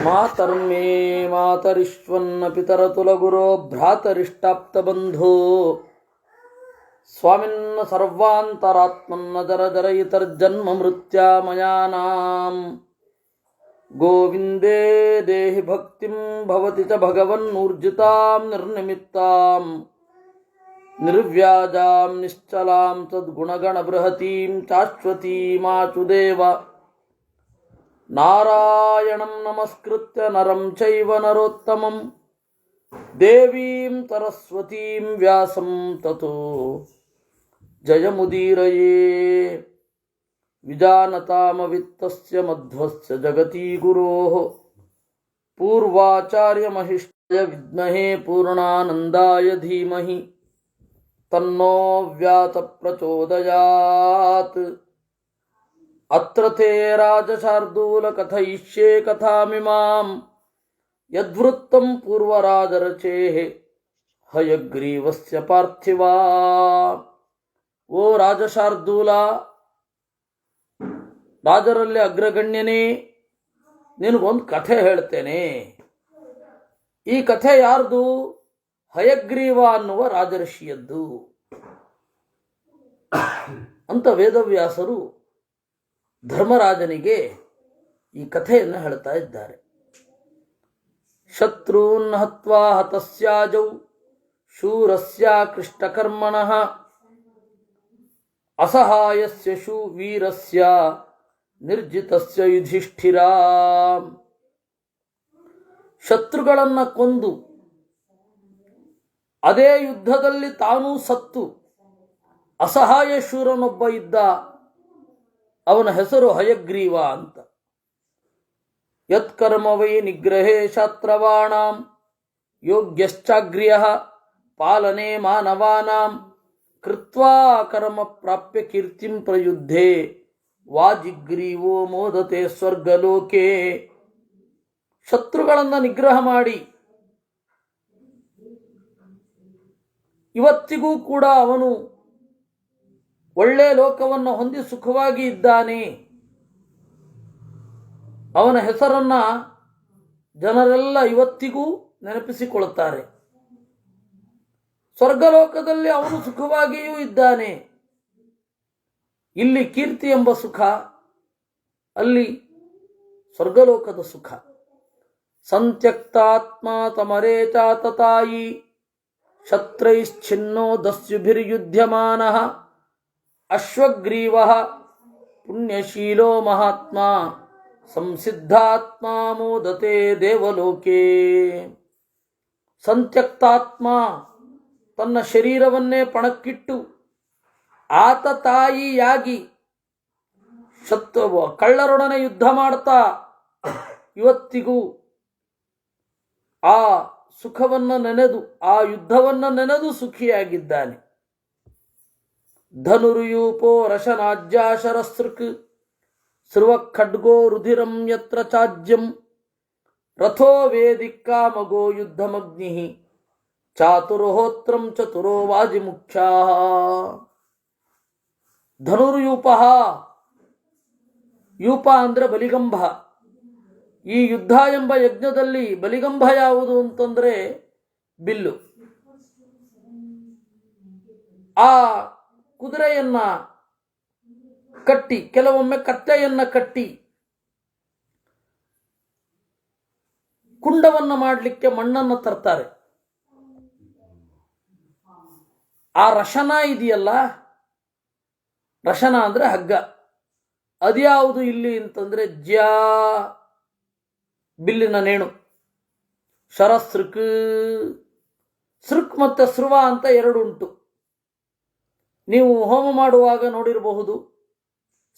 ಮಾತರ್ಮೇ ಮಾತರಿಶ್ವನ್ನ ಪಿತರತುಲಗುರೋ ಭ್ರಾತರಿಷ್ಟಾಪ್ತಬಂಧೋ ಸ್ವಾಮಿನ್ನ ಸರ್ವಾಂತರಾತ್ಮನ್ನ ಜರ ಇತರ್ಜನ್ಮ ಮೃತ್ಯಾಮಯಾನಾಂ ಗೋವಿಂದೇ ದೇಹಿ ಭಕ್ತಿಂ ಭವತಿ ಚ ಭಗವನ್ನೂರ್ಜಿತಾಂ ನಿರ್ನಿಮಿತ್ತಾಂ ನಿರ್ವ್ಯಾಜಾಂ ನಿಶ್ಚಲಾಂ ಸದ್ಗುಣಗಣ ಬೃಹತೀಂ ಶಾಶ್ವತೀಮಾಚುದೇವ ನಾರಾಯಣಂ ನಮಸ್ಕೃತ್ಯ ನರಂ ಚೈವ ನರೋತ್ತಮಂ ದೇವೀಂ ಸರಸ್ವತೀಂ ವ್ಯಾಸಂ ತತೋ ಜಯಮುದೀರಯೇ ವಿಜಾನತಾಮವಿತ್ತಸ್ಯ ಮಧ್ವಸ್ಯ ಜಗತಿ ಗುರೋಃ ಪೂರ್ವಾಚಾರ್ಯಮಹಿಷ್ಟಾಯ ವಿದ್ಮಹೇ ಪೂರ್ಣಾನಂದಾಯ ಧೀಮಹಿ ತನ್ನೋ ವ್ಯಾಸ ಪ್ರಚೋದಯಾತ್. ಅತ್ರ ತೇ ರಾಜಶಾರ್ದೂಲ ಕಥಯಿಷ್ಯೆ ಕಥಾಮಿಮಾಂ ಯದ್ವೃತ್ತಂ ಪೂರ್ವರಾಜರಚೇಃ ಹಯಗ್ರೀವಸ್ಯ ಪಾರ್ಥಿವಾ. ಓ ರಾಜಶಾರ್ದೂಲ, ರಾಜರಲ್ಲಿ ಅಗ್ರಗಣ್ಯನೇ, ನಿನಗೊಂದು ಕಥೆ ಹೇಳ್ತೇನೆ. ಈ ಕಥೆ ಯಾರ್ದು? ಹಯಗ್ರೀವ ಅನ್ನುವ ರಾಜರ್ಷಿಯದ್ದು ಅಂತ ವೇದವ್ಯಾಸರು ಧರ್ಮರಾಜನಿಗೆ ಈ ಕಥೆಯನ್ನು ಹೇಳ್ತಾ ಇದ್ದಾರೆ. ಶತ್ರುನ್ ಹತ್ವಾ ಹತಸ್ಯಾಜೌ ಶೂರಸ್ಯ ಕೃಷ್ಟಕರ್ಮಣಃ ಅಸಹಾಯಸ್ಯ ವೀರಸ್ಯ ನಿರ್ಜಿತಸ್ಯ ಯುಧಿಷ್ಠಿರ. ಶತ್ರುಗಳನ್ನು ಕೊಂದು ಅದೇ ಯುದ್ಧದಲ್ಲಿ ತಾನೂ ಸತ್ತು ಅಸಹಾಯ ಶೂರನೊಬ್ಬ ಇದ್ದ, ಅವನ ಹೆಸರು ಹಯಗ್ರೀವ ಅಂತ. ಯತ್ಕರ್ಮ ವೈ ನಿಗ್ರಹೇ ಶಾತ್ರವಾಣಾಂ ಯೋಗ್ಯಶ್ಚಾಗ್ರ್ಯಃ ಪಾಲನೆ ಮಾನವಾನಾಂ ಕೃತ್ವಾ ಕರ್ಮ ಪ್ರಾಪ್ಯ ಕೀರ್ತಿಂ ಪ್ರಯುದ್ಧೇ ವಾಜಿಗ್ರೀವೋ ಮೋದತೆ ಸ್ವರ್ಗಲೋಕೆ. ಶತ್ರುಗಳನ್ನು ನಿಗ್ರಹ ಮಾಡಿ ಇವತ್ತಿಗೂ ಕೂಡ ಅವನು ಒಳ್ಳೆ ಲೋಕವನ್ನು ಹೊಂದಿ ಸುಖವಾಗಿ ಇದ್ದಾನೆ. ಅವನ ಹೆಸರನ್ನು ಜನರೆಲ್ಲ ಇವತ್ತಿಗೂ ನೆನಪಿಸಿಕೊಳ್ಳುತ್ತಾರೆ. ಸ್ವರ್ಗಲೋಕದಲ್ಲಿ ಅವನು ಸುಖವಾಗಿಯೂ ಇದ್ದಾನೆ. ಇಲ್ಲಿ ಕೀರ್ತಿ ಎಂಬ ಸುಖ, ಅಲ್ಲಿ ಸ್ವರ್ಗಲೋಕದ ಸುಖ. ಸಂತ್ಯಕ್ತಾತ್ಮ ತಮರೇ ಚಾತತಾಯಿ ಶತ್ರೈಶ್ಚಿನ್ನೋ ದಸ್ಯುಭಿರ್ಯುಧ್ಯಮಾನಃ ಅಶ್ವಗ್ರೀವಃ ಪುಣ್ಯಶೀಲೋ ಮಹಾತ್ಮ ಸಂಸಿದ್ಧಾತ್ಮ ಮೋದತೆ ದೇವಲೋಕೆ. ಸಂತ್ಯಕ್ತಾತ್ಮ, ತನ್ನ ಶರೀರವನ್ನೇ ಪಣಕ್ಕಿಟ್ಟು ಆತತಾಯಿಯಾಗಿ ಕಳ್ಳರೊಡನೆ ಯುದ್ಧ ಮಾಡ್ತಾ ಇವತ್ತಿಗೂ ಆ ಸುಖವನ್ನು ನೆನೆದು, ಆ ಯುದ್ಧವನ್ನು ನೆನೆದು ಸುಖಿಯಾಗಿದ್ದಾನೆ. ಧನುರ್ಯೂಪೋ ರಶನಾಜ್ಯಾಶರಸೃಕ್ ಸ್ರುವ ಖಡ್ಗೋ ರುಧಿರಂ ಯತ್ರ ಚಾಜ್ಯಂ ರಥೋ ವೇದಿಕ್ಕಾಮಗೋ ಯುದ್ಧಮಗ್ನಿ ಚಾತುರ್ಹೋತ್ರಂ ಚತುರೋ ವಾಜಿಮುಖ್ಯಾ. ಧನುರ್ಯೂಪ, ಯೂಪ ಅಂದರೆ ಬಲಿಗಂಬ. ಈ ಯುದ್ಧ ಎಂಬ ಯಜ್ಞದಲ್ಲಿ ಬಲಿಗಂಬ ಯಾವುದು ಅಂತಂದರೆ ಬಿಲ್ಲು. ಆ ಕುದುರೆಯನ್ನ ಕಟ್ಟಿ, ಕೆಲವೊಮ್ಮೆ ಕತ್ತೆಯನ್ನ ಕಟ್ಟಿ ಕುಂಡವನ್ನು ಮಾಡಲಿಕ್ಕೆ ಮಣ್ಣನ್ನು ತರ್ತಾರೆ. ಆ ರಶನ ಇದೆಯಲ್ಲ, ರಶನ ಅಂದರೆ ಹಗ್ಗ, ಅದ್ಯಾವುದು ಇಲ್ಲಿ ಅಂತಂದರೆ ಜ್ಯಾ, ಬಿಲ್ಲಿನ ನೇಣು. ಶರಸೃಕ್, ಸೃಕ್ ಮತ್ತು ಸ್ರುವ ಅಂತ ಎರಡು ಉಂಟು. ನೀವು ಹೋಮ ಮಾಡುವಾಗ ನೋಡಿರಬಹುದು,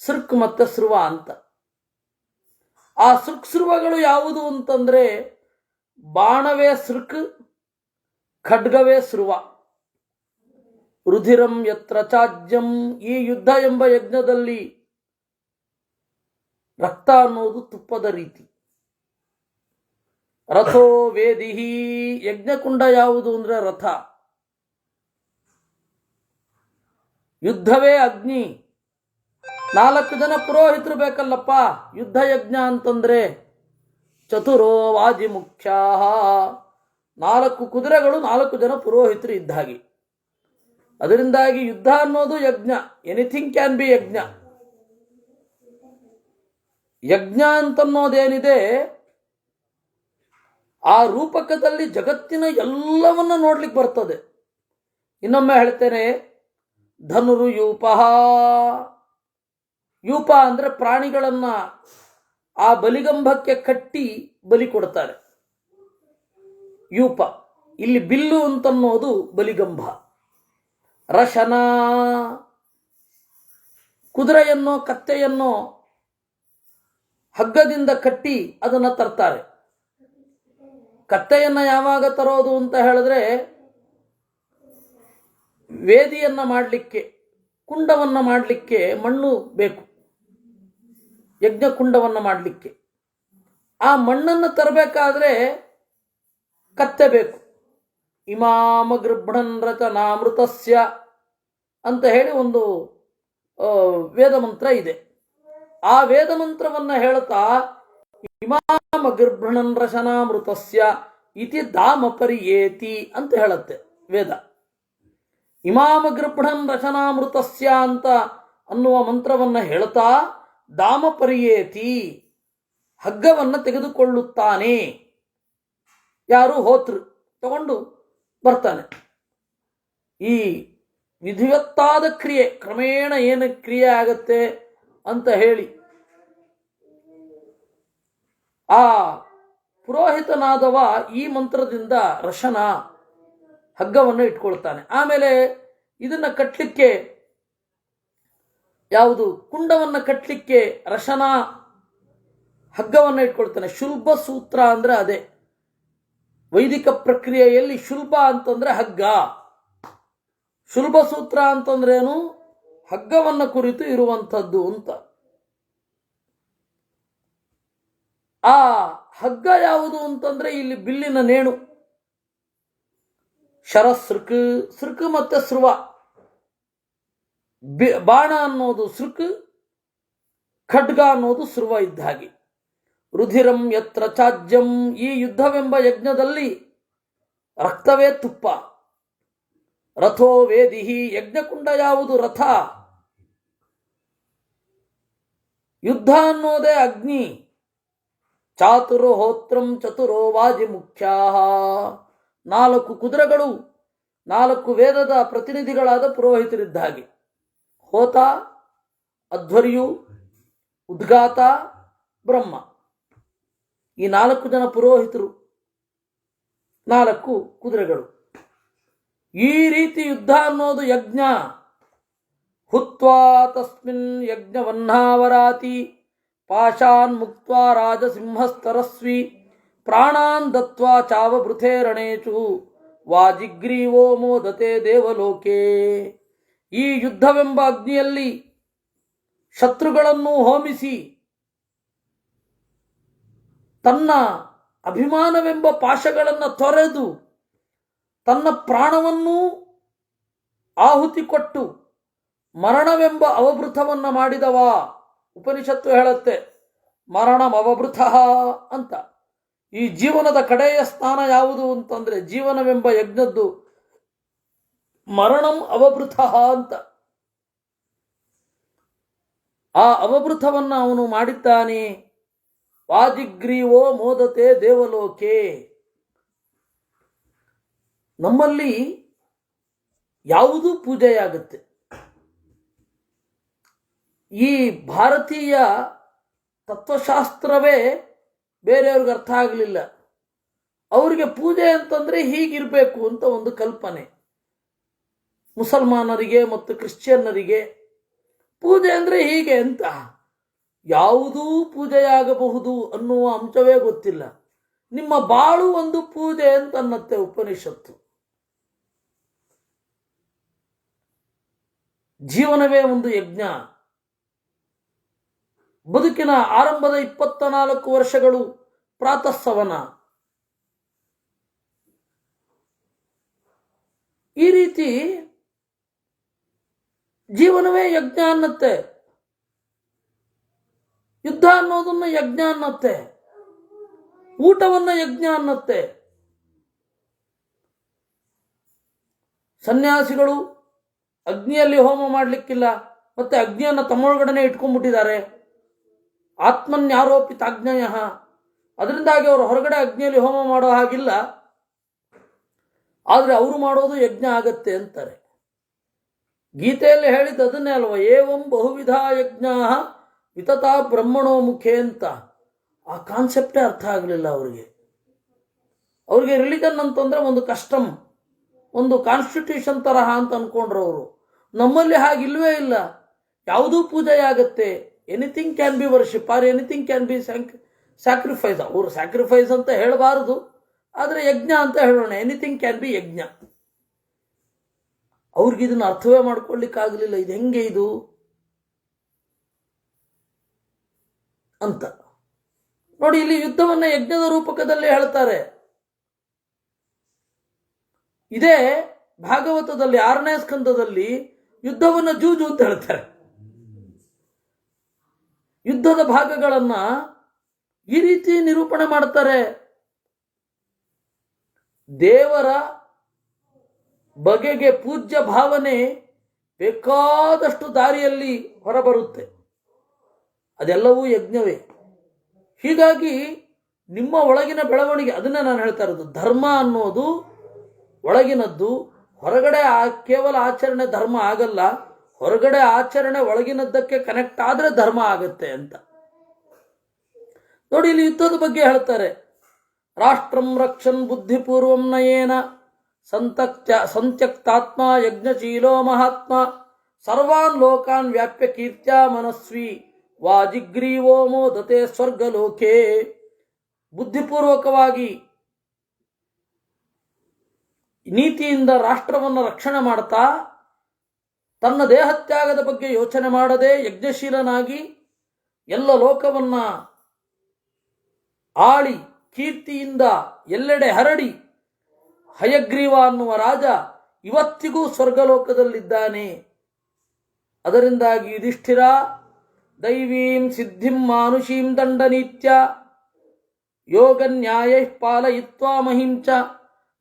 ಸೃಕ್ ಮತ್ತು ಸ್ರುವ ಅಂತ. ಆ ಸೃಕ್ ಸ್ರುವಗಳು ಯಾವುದು ಅಂತಂದರೆ ಬಾಣವೇ ಸೃಕ್, ಖಡ್ಗವೇ ಸ್ರುವ. ರುಧಿರಂ ಯತ್ರ ಚಾಜ್ಯಂ, ಈ ಯುದ್ಧ ಎಂಬ ಯಜ್ಞದಲ್ಲಿ ರಕ್ತ ಅನ್ನೋದು ತುಪ್ಪದ ರೀತಿ. ರಥೋ ವೇದಿಹಿ, ಯಜ್ಞಕುಂಡ ಯಾವುದು ಅಂದರೆ ರಥ. ಯುದ್ಧವೇ ಅಗ್ನಿ. 4 ಜನ ಪುರೋಹಿತರು ಬೇಕಲ್ಲಪ್ಪ ಯುದ್ಧ ಯಜ್ಞ ಅಂತಂದ್ರೆ. ಚತುರೋ ವಾಜಿ ಮುಖ್ಯಾ, 4 ಕುದುರೆಗಳು 4 ಜನ ಪುರೋಹಿತರು ಇದ್ದ ಹಾಗೆ. ಅದರಿಂದಾಗಿ ಯುದ್ಧ ಅನ್ನೋದು ಯಜ್ಞ. ಎನಿಥಿಂಗ್ ಕ್ಯಾನ್ ಬಿ ಯಜ್ಞ. ಯಜ್ಞ ಅಂತನ್ನೋದೇನಿದೆ ಆ ರೂಪಕದಲ್ಲಿ ಜಗತ್ತಿನ ಎಲ್ಲವನ್ನ ನೋಡ್ಲಿಕ್ಕೆ ಬರ್ತದೆ. ಇನ್ನೊಮ್ಮೆ ಹೇಳ್ತೇನೆ, ಧನುರು ಯೂಪ. ಯೂಪ ಅಂದ್ರೆ ಪ್ರಾಣಿಗಳನ್ನ ಆ ಬಲಿಗಂಬಕ್ಕೆ ಕಟ್ಟಿ ಬಲಿ ಕೊಡ್ತಾರೆ, ಯೂಪ. ಇಲ್ಲಿ ಬಿಲ್ಲು ಅಂತನ್ನೋದು ಬಲಿಗಂಬ. ರಶನ, ಕುದುರೆಯನ್ನೋ ಕತ್ತೆಯನ್ನೋ ಹಗ್ಗದಿಂದ ಕಟ್ಟಿ ಅದನ್ನು ತರ್ತಾರೆ. ಕತ್ತೆಯನ್ನ ಯಾವಾಗ ತರೋದು ಅಂತ ಹೇಳಿದ್ರೆ, ವೇದಿಯನ್ನ ಮಾಡಲಿಕ್ಕೆ, ಕುಂಡವನ್ನ ಮಾಡಲಿಕ್ಕೆ ಮಣ್ಣು ಬೇಕು, ಯಜ್ಞ ಕುಂಡವನ್ನ ಮಾಡಲಿಕ್ಕೆ. ಆ ಮಣ್ಣನ್ನು ತರಬೇಕಾದ್ರೆ ಕತ್ತೆ ಬೇಕು. ಇಮಾಮ ಗೃಭ್ಣನ್ ರಚನಾಮೃತಸ್ಯ ಅಂತ ಹೇಳಿ ಒಂದು ವೇದ ಮಂತ್ರ ಇದೆ. ಆ ವೇದ ಮಂತ್ರವನ್ನ ಹೇಳ್ತಾ ಇಮಾಮ ಗೃಭ್ಣನ್ ರಚನಾಮೃತಸ್ಯ ಇತಿ ದಾಮ ಪರಿಯೇತಿ ಅಂತ ಹೇಳುತ್ತೆ ವೇದ. ಇಮಾಮ ಗೃಭ್ಣನ್ ರಚನಾಮೃತಸ್ಯ ಅಂತ ಅನ್ನುವ ಮಂತ್ರವನ್ನ ಹೇಳ್ತಾ ದಾಮ ಪರಿಯೇತಿ, ಹಗ್ಗವನ್ನ ತೆಗೆದುಕೊಳ್ಳುತ್ತಾನೆ. ಯಾರು? ಹೋತೃ ತಗೊಂಡು ಬರ್ತಾನೆ. ಈ ವಿಧಿವತ್ತಾದ ಕ್ರಿಯೆ ಕ್ರಮೇಣ ಏನು ಕ್ರಿಯೆ ಆಗತ್ತೆ ಅಂತ ಹೇಳಿ ಆ ಪುರೋಹಿತನಾದವ ಈ ಮಂತ್ರದಿಂದ ರಶನ ಹಗ್ಗವನ್ನು ಇಟ್ಕೊಳ್ತಾನೆ. ಆಮೇಲೆ ಇದನ್ನ ಕಟ್ಟಲಿಕ್ಕೆ, ಯಾವುದು ಕುಂಡವನ್ನು ಕಟ್ಟಲಿಕ್ಕೆ ರಶನ ಹಗ್ಗವನ್ನು ಇಟ್ಕೊಳ್ತಾನೆ. ಶುಲ್ಬ ಸೂತ್ರ ಅಂದ್ರೆ ಅದೇ ವೈದಿಕ ಪ್ರಕ್ರಿಯೆಯಲ್ಲಿ. ಶುಲ್ಬ ಅಂತಂದ್ರೆ ಹಗ್ಗ, ಶುಲ್ಬ ಸೂತ್ರ ಅಂತಂದ್ರೇನು? ಹಗ್ಗವನ್ನು ಕುರಿತು ಇರುವಂಥದ್ದು ಅಂತ. ಆ ಹಗ್ಗ ಯಾವುದು ಅಂತಂದ್ರೆ ಇಲ್ಲಿ ಬಿಲ್ಲಿನ ನೇಣು. ಶರಸೃಕ್, ಸೃಕ್ ಮತ್ತೆ ಸ್ರುವ. ಬಾಣ ಅನ್ನೋದು ಸೃಕ್, ಖಡ್ಗ ಅನ್ನೋದು ಸ್ರುವ ಇದ್ದ ಹಾಗೆ. ರುಧಿರಂ ಯತ್ರ ಚಾಜ್ಯಂ, ಈ ಯುದ್ಧವೆಂಬ ಯಜ್ಞದಲ್ಲಿ ರಕ್ತವೇ ತುಪ್ಪ. ರಥೋ ವೇದಿಹಿ, ಯಜ್ಞಕುಂಡ ಯಾವುದು? ರಥ. ಯುದ್ಧ ಅನ್ನೋದೇ ಅಗ್ನಿ. ಚಾತುರೋ ಹೋತ್ರಂ ಚತುರೋ ವಾಜಿ ಮುಖ್ಯಾ, 4 ಕುದುರೆಗಳು 4 ವೇದದ ಪ್ರತಿನಿಧಿಗಳಾದ ಪುರೋಹಿತರಿದ್ದ ಹಾಗೆ. ಹೋತ, ಅಧ್ವರ್ಯು, ಉದ್ಗಾತ, ಬ್ರಹ್ಮ. ಈ 4 ಜನ ಪುರೋಹಿತರು, 4 ಕುದುರೆಗಳು. ಈ ರೀತಿ ಯುದ್ಧ ಅನ್ನೋದು ಯಜ್ಞ. ಹುತ್ವಾ ತಸ್ಮಿನ್ ಯಜ್ಞವನ್ನಾವರಾತಿ ಪಾಶಾನ್ ಮುಕ್ತ್ವಾ ರಾಜಸಿಂಹಸ್ತರಸ್ವಿ ಪ್ರಾಣಾನ್ ದತ್ವಾ ಚಾವಭೃತೆ ರಣೇಚು ವಾಜಿಗ್ರೀವೋ ಮೋದತೆ ದೇವಲೋಕೆ. ಈ ಯುದ್ಧವೆಂಬ ಅಗ್ನಿಯಲ್ಲಿ ಶತ್ರುಗಳನ್ನು ಹೋಮಿಸಿ ತನ್ನ ಅಭಿಮಾನವೆಂಬ ಪಾಶಗಳನ್ನು ತೊರೆದು ತನ್ನ ಪ್ರಾಣವನ್ನೂ ಆಹುತಿ ಕೊಟ್ಟು ಮರಣವೆಂಬ ಅವಭೃತವನ್ನ ಮಾಡಿದವ. ಉಪನಿಷತ್ತು ಹೇಳುತ್ತೆ ಮರಣಮವಭೃತ ಅಂತ. ಈ ಜೀವನದ ಕಡೆಯ ಸ್ಥಾನ ಯಾವುದು ಅಂತಂದ್ರೆ ಜೀವನವೆಂಬ ಯಜ್ಞದ್ದು ಮರಣಂ ಅವಭೃತ ಅಂತ. ಆ ಅವಭೃತವನ್ನ ಅವನು ಮಾಡಿದ್ದಾನೆ. ವಾಜಿಗ್ರೀವೋ ಮೋದತೆ ದೇವಲೋಕೆ. ನಮ್ಮಲ್ಲಿ ಯಾವುದೂ ಪೂಜೆಯಾಗುತ್ತೆ. ಈ ಭಾರತೀಯ ತತ್ವಶಾಸ್ತ್ರವೇ ಬೇರೆಯವ್ರಿಗೆ ಅರ್ಥ ಆಗಲಿಲ್ಲ. ಅವರಿಗೆ ಪೂಜೆ ಅಂತಂದ್ರೆ ಹೀಗಿರಬೇಕು ಅಂತ ಒಂದು ಕಲ್ಪನೆ. ಮುಸಲ್ಮಾನರಿಗೆ ಮತ್ತು ಕ್ರಿಶ್ಚಿಯನ್ನರಿಗೆ ಪೂಜೆ ಅಂದ್ರೆ ಹೀಗೆ ಅಂತ. ಯಾವುದೂ ಪೂಜೆಯಾಗಬಹುದು ಅನ್ನುವ ಅಂಶವೇ ಗೊತ್ತಿಲ್ಲ. ನಿಮ್ಮ ಬಾಳು ಒಂದು ಪೂಜೆ ಅಂತ ಅನ್ನತ್ತೆ ಉಪನಿಷತ್ತು. ಜೀವನವೇ ಒಂದು ಯಜ್ಞ. ಬದುಕಿನ ಆರಂಭದ 24 ವರ್ಷಗಳು ಪ್ರಾತಃಸವನ. ಈ ರೀತಿ ಜೀವನವೇ ಯಜ್ಞ ಅನ್ನತ್ತೆ. ಯುದ್ಧ ಅನ್ನೋದನ್ನ ಯಜ್ಞ ಅನ್ನತ್ತೆ. ಊಟವನ್ನ ಯಜ್ಞ ಅನ್ನತ್ತೆ. ಸನ್ಯಾಸಿಗಳು ಅಗ್ನಿಯಲ್ಲಿ ಹೋಮ ಮಾಡಲಿಕ್ಕಿಲ್ಲ, ಮತ್ತೆ ಅಗ್ನಿಯನ್ನು ತಮ್ಮೊಳಗಡೆ ಇಟ್ಕೊಂಡ್ಬಿಟ್ಟಿದ್ದಾರೆ. ಆತ್ಮನ್ಯಾರೋಪಿತಾಜ್ಞಯ, ಅದರಿಂದಾಗಿ ಅವರು ಹೊರಗಡೆ ಅಗ್ನಿಯಲ್ಲಿ ಹೋಮ ಮಾಡೋ ಹಾಗಿಲ್ಲ, ಆದರೆ ಅವರು ಮಾಡೋದು ಯಜ್ಞ ಆಗತ್ತೆ ಅಂತಾರೆ. ಗೀತೆಯಲ್ಲಿ ಹೇಳಿದ್ದು ಅದನ್ನೇ ಅಲ್ವಾ, ಏವಂ ಬಹುವಿಧ ಯಜ್ಞ ವಿತತಾ ಬ್ರಹ್ಮಣೋ ಮುಖೇ ಅಂತ. ಆ ಕಾನ್ಸೆಪ್ಟೇ ಅರ್ಥ ಆಗಲಿಲ್ಲ ಅವರಿಗೆ. ರಿಲಿಜನ್ ಅಂತಂದ್ರೆ ಒಂದು ಕಸ್ಟಮ್, ಒಂದು ಕಾನ್ಸ್ಟಿಟ್ಯೂಷನ್ ತರಹ ಅಂತ ಅನ್ಕೊಂಡ್ರು ಅವರು. ನಮ್ಮಲ್ಲಿ ಹಾಗಿಲ್ವೇ ಇಲ್ಲ. ಯಾವುದೂ ಪೂಜೆಯಾಗತ್ತೆ. Anything can be worship or anything can be sacrifice. ಅವರು ಸ್ಯಾಕ್ರಿಫೈಸ್ ಅಂತ ಹೇಳಬಾರದು, ಆದರೆ ಯಜ್ಞ ಅಂತ ಹೇಳೋಣ. ಎನಿಥಿಂಗ್ ಕ್ಯಾನ್ ಬಿ ಯಜ್ಞ. ಅವ್ರಿಗೆ ಇದನ್ನ ಅರ್ಥವೇ ಮಾಡ್ಕೊಳ್ಳಿಕ್ಕಾಗಲಿಲ್ಲ. ಇದು ಹೆಂಗೆ ಇದು ಅಂತ ನೋಡಿ. ಇಲ್ಲಿ ಯುದ್ಧವನ್ನ ಯಜ್ಞದ ರೂಪಕದಲ್ಲಿ ಹೇಳ್ತಾರೆ. ಇದೇ ಭಾಗವತದಲ್ಲಿ 6ನೇ ಸ್ಕಂದದಲ್ಲಿ ಯುದ್ಧವನ್ನ ಜೂಜು ಅಂತ ಹೇಳ್ತಾರೆ. ಯುದ್ಧದ ಭಾಗಗಳನ್ನ ಈ ರೀತಿ ನಿರೂಪಣೆ ಮಾಡ್ತಾರೆ. ದೇವರ ಬಗೆಗೆ ಪೂಜ್ಯ ಭಾವನೆ ಬೇಕಾದಷ್ಟು ದಾರಿಯಲ್ಲಿ ಹೊರಬರುತ್ತೆ, ಅದೆಲ್ಲವೂ ಯಜ್ಞವೇ. ಹೀಗಾಗಿ ನಿಮ್ಮ ಒಳಗಿನ ಬೆಳವಣಿಗೆ, ಅದನ್ನೇ ನಾನು ಹೇಳ್ತಾ ಇರೋದು. ಧರ್ಮ ಅನ್ನೋದು ಒಳಗಿನದ್ದು, ಹೊರಗಡೆ ಕೇವಲ ಆಚರಣೆ ಧರ್ಮ ಆಗಲ್ಲ. ಹೊರಗಡೆ ಆಚರಣೆ ಒಳಗಿನದ್ದಕ್ಕೆ ಕನೆಕ್ಟ್ ಆದ್ರೆ ಧರ್ಮ ಆಗತ್ತೆ ಅಂತ ನೋಡಿ. ಇಲ್ಲಿ ಯುದ್ಧದ ಬಗ್ಗೆ ಹೇಳ್ತಾರೆ. ರಾಷ್ಟ್ರಂ ರಕ್ಷನ್ ಬುದ್ಧಿಪೂರ್ವಂ ನಯೇನ ಸಂತ್ಯಕ್ತಾತ್ಮ ಯಜ್ಞಶೀಲೋ ಮಹಾತ್ಮ ಸರ್ವಾನ್ ಲೋಕಾನ್ ವ್ಯಾಪ್ಯ ಕೀರ್ತ್ಯ ಮನಸ್ವಿ ವಾಜಿಗ್ರೀವೋ ಮೋದತೆ ಸ್ವರ್ಗಲೋಕೆ. ಬುದ್ಧಿಪೂರ್ವಕವಾಗಿ ನೀತಿಯಿಂದ ರಾಷ್ಟ್ರವನ್ನು ರಕ್ಷಣೆ ಮಾಡ್ತಾ, ತನ್ನ ದೇಹತ್ಯಾಗದ ಬಗ್ಗೆ ಯೋಚನೆ ಮಾಡದೆ ಯಜ್ಞಶೀಲನಾಗಿ ಎಲ್ಲ ಲೋಕವನ್ನ ಆಳಿ ಕೀರ್ತಿಯಿಂದ ಎಲ್ಲೆಡೆ ಹರಡಿ ಹಯಗ್ರೀವ ಅನ್ನುವ ರಾಜ ಇವತ್ತಿಗೂ ಸ್ವರ್ಗಲೋಕದಲ್ಲಿದ್ದಾನೆ. ಅದರಿಂದಾಗಿ ಯುಧಿಷ್ಠಿರ ದೈವೀಂ ಸಿದ್ಧಿಂ ಮಾನುಷೀಂ ದಂಡನೀತ್ಯ ಯೋಗ ನ್ಯಾಯ ಪಾಲಯಿತ್ವಾ ಮಹಿಂಚ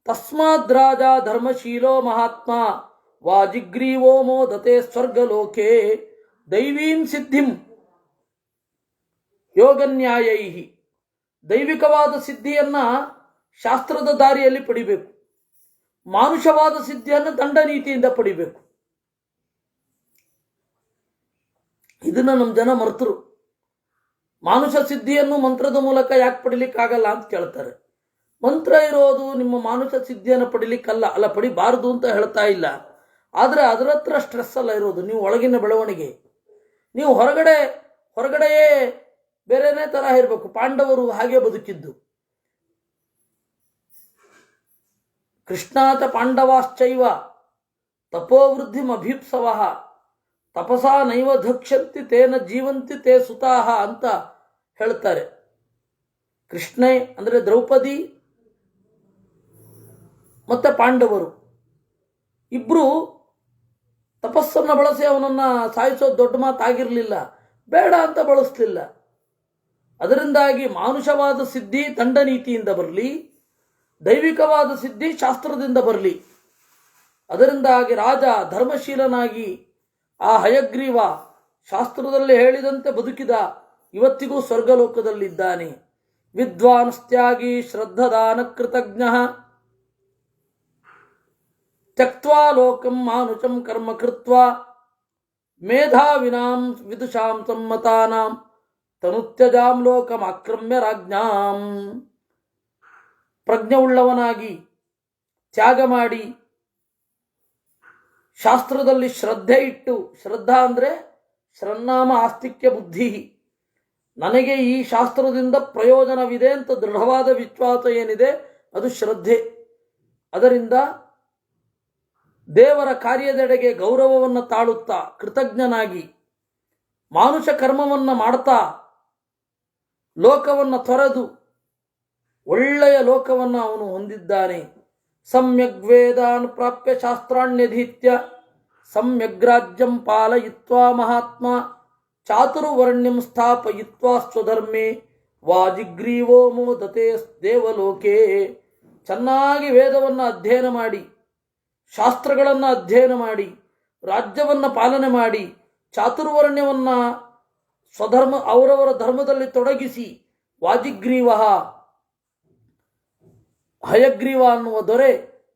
ತಸ್ಮಾದ್ ರಾಜ ಧರ್ಮಶೀಲೋ ಮಹಾತ್ಮ ವಾಜಿಗ್ರೀವೋ ಮೋದತೆ ಸ್ವರ್ಗಲೋಕೆ. ದೈವೀಂ ಸಿದ್ಧಿಂ ಯೋಗ ನ್ಯಾಯೈ, ದೈವಿಕವಾದ ಸಿದ್ಧಿಯನ್ನ ಶಾಸ್ತ್ರದ ದಾರಿಯಲ್ಲಿ ಪಡಿಬೇಕು. ಮಾನುಷವಾದ ಸಿದ್ಧಿಯನ್ನು ದಂಡನೀತಿಯಿಂದ ಪಡಿಬೇಕು. ಇದನ್ನ ನಮ್ಮ ಜನ ಮರ್ತರು. ಮಾನುಷ ಸಿದ್ಧಿಯನ್ನು ಮಂತ್ರದ ಮೂಲಕ ಯಾಕೆ ಪಡಿಲಿಕ್ಕಾಗಲ್ಲ ಅಂತ ಕೇಳ್ತಾರೆ. ಮಂತ್ರ ಇರೋದು ನಿಮ್ಮ ಮಾನುಷ ಸಿದ್ಧಿಯನ್ನು ಪಡಿಲಿಕ್ಕಲ್ಲ, ಅಲ್ಲ ಪಡಿಬಾರದು ಅಂತ ಹೇಳ್ತಾ ಇಲ್ಲ. ಆದರೆ ಅದರ ಹತ್ರ ಸ್ಟ್ರೆಸ್ ಅಲ್ಲ ಇರೋದು, ನೀವು ಒಳಗಿನ ಬೆಳವಣಿಗೆ. ನೀವು ಹೊರಗಡೆಯೇ ಬೇರೆನೇ ತರ ಇರಬೇಕು. ಪಾಂಡವರು ಹಾಗೆ ಬದುಕಿದ್ದು. ಕೃಷ್ಣಾಚ ಪಾಂಡವಾಶ್ಚೈವ ತಪೋವೃದ್ಧಿಂ ಅಭೀಪ್ಸವಃ ತಪಸಾ ನೈವ ಧಕ್ಷಂತಿ ತೇನ ಜೀವಂತಿ ತೇ ಸುತಾಹ ಅಂತ ಹೇಳ್ತಾರೆ. ಕೃಷ್ಣೇ ಅಂದರೆ ದ್ರೌಪದಿ ಮತ್ತೆ ಪಾಂಡವರು ಇಬ್ರು ತಪಸ್ಸನ್ನು ಬಳಸಿ ಅವನನ್ನ ಸಾಯಿಸೋದು ದೊಡ್ಡ ಮಾತಾಗಿರಲಿಲ್ಲ, ಬೇಡ ಅಂತ ಬಳಸಲಿಲ್ಲ. ಅದರಿಂದಾಗಿ ಮಾನುಷವಾದ ಸಿದ್ಧಿ ದಂಡನೀತಿಯಿಂದ ಬರಲಿ, ದೈವಿಕವಾದ ಸಿದ್ಧಿ ಶಾಸ್ತ್ರದಿಂದ ಬರಲಿ. ಅದರಿಂದಾಗಿ ರಾಜ ಧರ್ಮಶೀಲನಾಗಿ ಆ ಹಯಗ್ರೀವ ಶಾಸ್ತ್ರದಲ್ಲಿ ಹೇಳಿದಂತೆ ಬದುಕಿದ, ಇವತ್ತಿಗೂ ಸ್ವರ್ಗಲೋಕದಲ್ಲಿದ್ದಾನೆ. ವಿದ್ವಾಂಸ್ತ್ಯಾಗಿ ಶ್ರದ್ಧದಾನ ಕೃತಜ್ಞ ತ್ಯಕ್ತ್ವಾ ಲೋಕಂ ಮಾನುಷಂ ಕರ್ಮ ಕೃತ್ವಾ ಮೇಧಾವಿನಾಂ ವಿದುಷಾಂ ಸಮ್ಮತಾನಾಂ ತನುತ್ಯಜಾಂ ಲೋಕಂ ಆಕ್ರಮ್ಯ ರಾಜ್ಞಾಂ. ಪ್ರಜ್ಞೆಯುಳ್ಳವನಾಗಿ ತ್ಯಾಗ ಮಾಡಿ ಶಾಸ್ತ್ರದಲ್ಲಿ ಶ್ರದ್ಧೆ ಇಟ್ಟು, ಶ್ರದ್ಧಾ ಅಂದರೆ ಶ್ರನ್ನಾಮ ಆಸ್ತಿಕ್ಯ ಬುದ್ಧಿ, ನನಗೆ ಈ ಶಾಸ್ತ್ರದಿಂದ ಪ್ರಯೋಜನವಿದೆ ಅಂತ ದೃಢವಾದ ವಿಶ್ವಾಸ ಏನಿದೆ ಅದು ಶ್ರದ್ಧೆ. ಅದರಿಂದ ದೇವರ ಕಾರ್ಯದೆಡೆಗೆ ಗೌರವವನ್ನು ತಾಳುತ್ತಾ ಕೃತಜ್ಞನಾಗಿ ಮಾನುಷ ಕರ್ಮವನ್ನು ಮಾಡ್ತಾ ಲೋಕವನ್ನು ತೊರೆದು ಒಳ್ಳೆಯ ಲೋಕವನ್ನು ಅವನು ಹೊಂದಿದ್ದಾನೆ. ಸಮ್ಯಗ್ ವೇದಾನ್ ಪ್ರಾಪ್ಯ ಶಾಸ್ತ್ರಾಣ್ಯಧೀತ್ಯ ಸಮ್ಯಗ್ರಾಜ್ಯಂ ಪಾಲಯಿತ್ವಾ ಮಹಾತ್ಮ ಚಾತುರ್ವರ್ಣ್ಯಂ ಸ್ಥಾಪಯಿತ್ವಾ ಸ್ವಧರ್ಮೇ ವಾಜಿಗ್ರೀವೋ ಮೋದತೆ ದೇವಲೋಕೆ. ಚೆನ್ನಾಗಿ ವೇದವನ್ನು ಅಧ್ಯಯನ ಮಾಡಿ, ಶಾಸ್ತ್ರಗಳನ್ನು ಅಧ್ಯಯನ ಮಾಡಿ, ರಾಜ್ಯವನ್ನು ಪಾಲನೆ ಮಾಡಿ, ಚಾತುರ್ವರ್ಣ್ಯವನ್ನು ಅವರವರ ಧರ್ಮದಲ್ಲಿ ತೊಡಗಿಸಿ, ವಾಜಿಗ್ರೀವ ಹಯಗ್ರೀವ ಅನ್ನುವ ದೊರೆ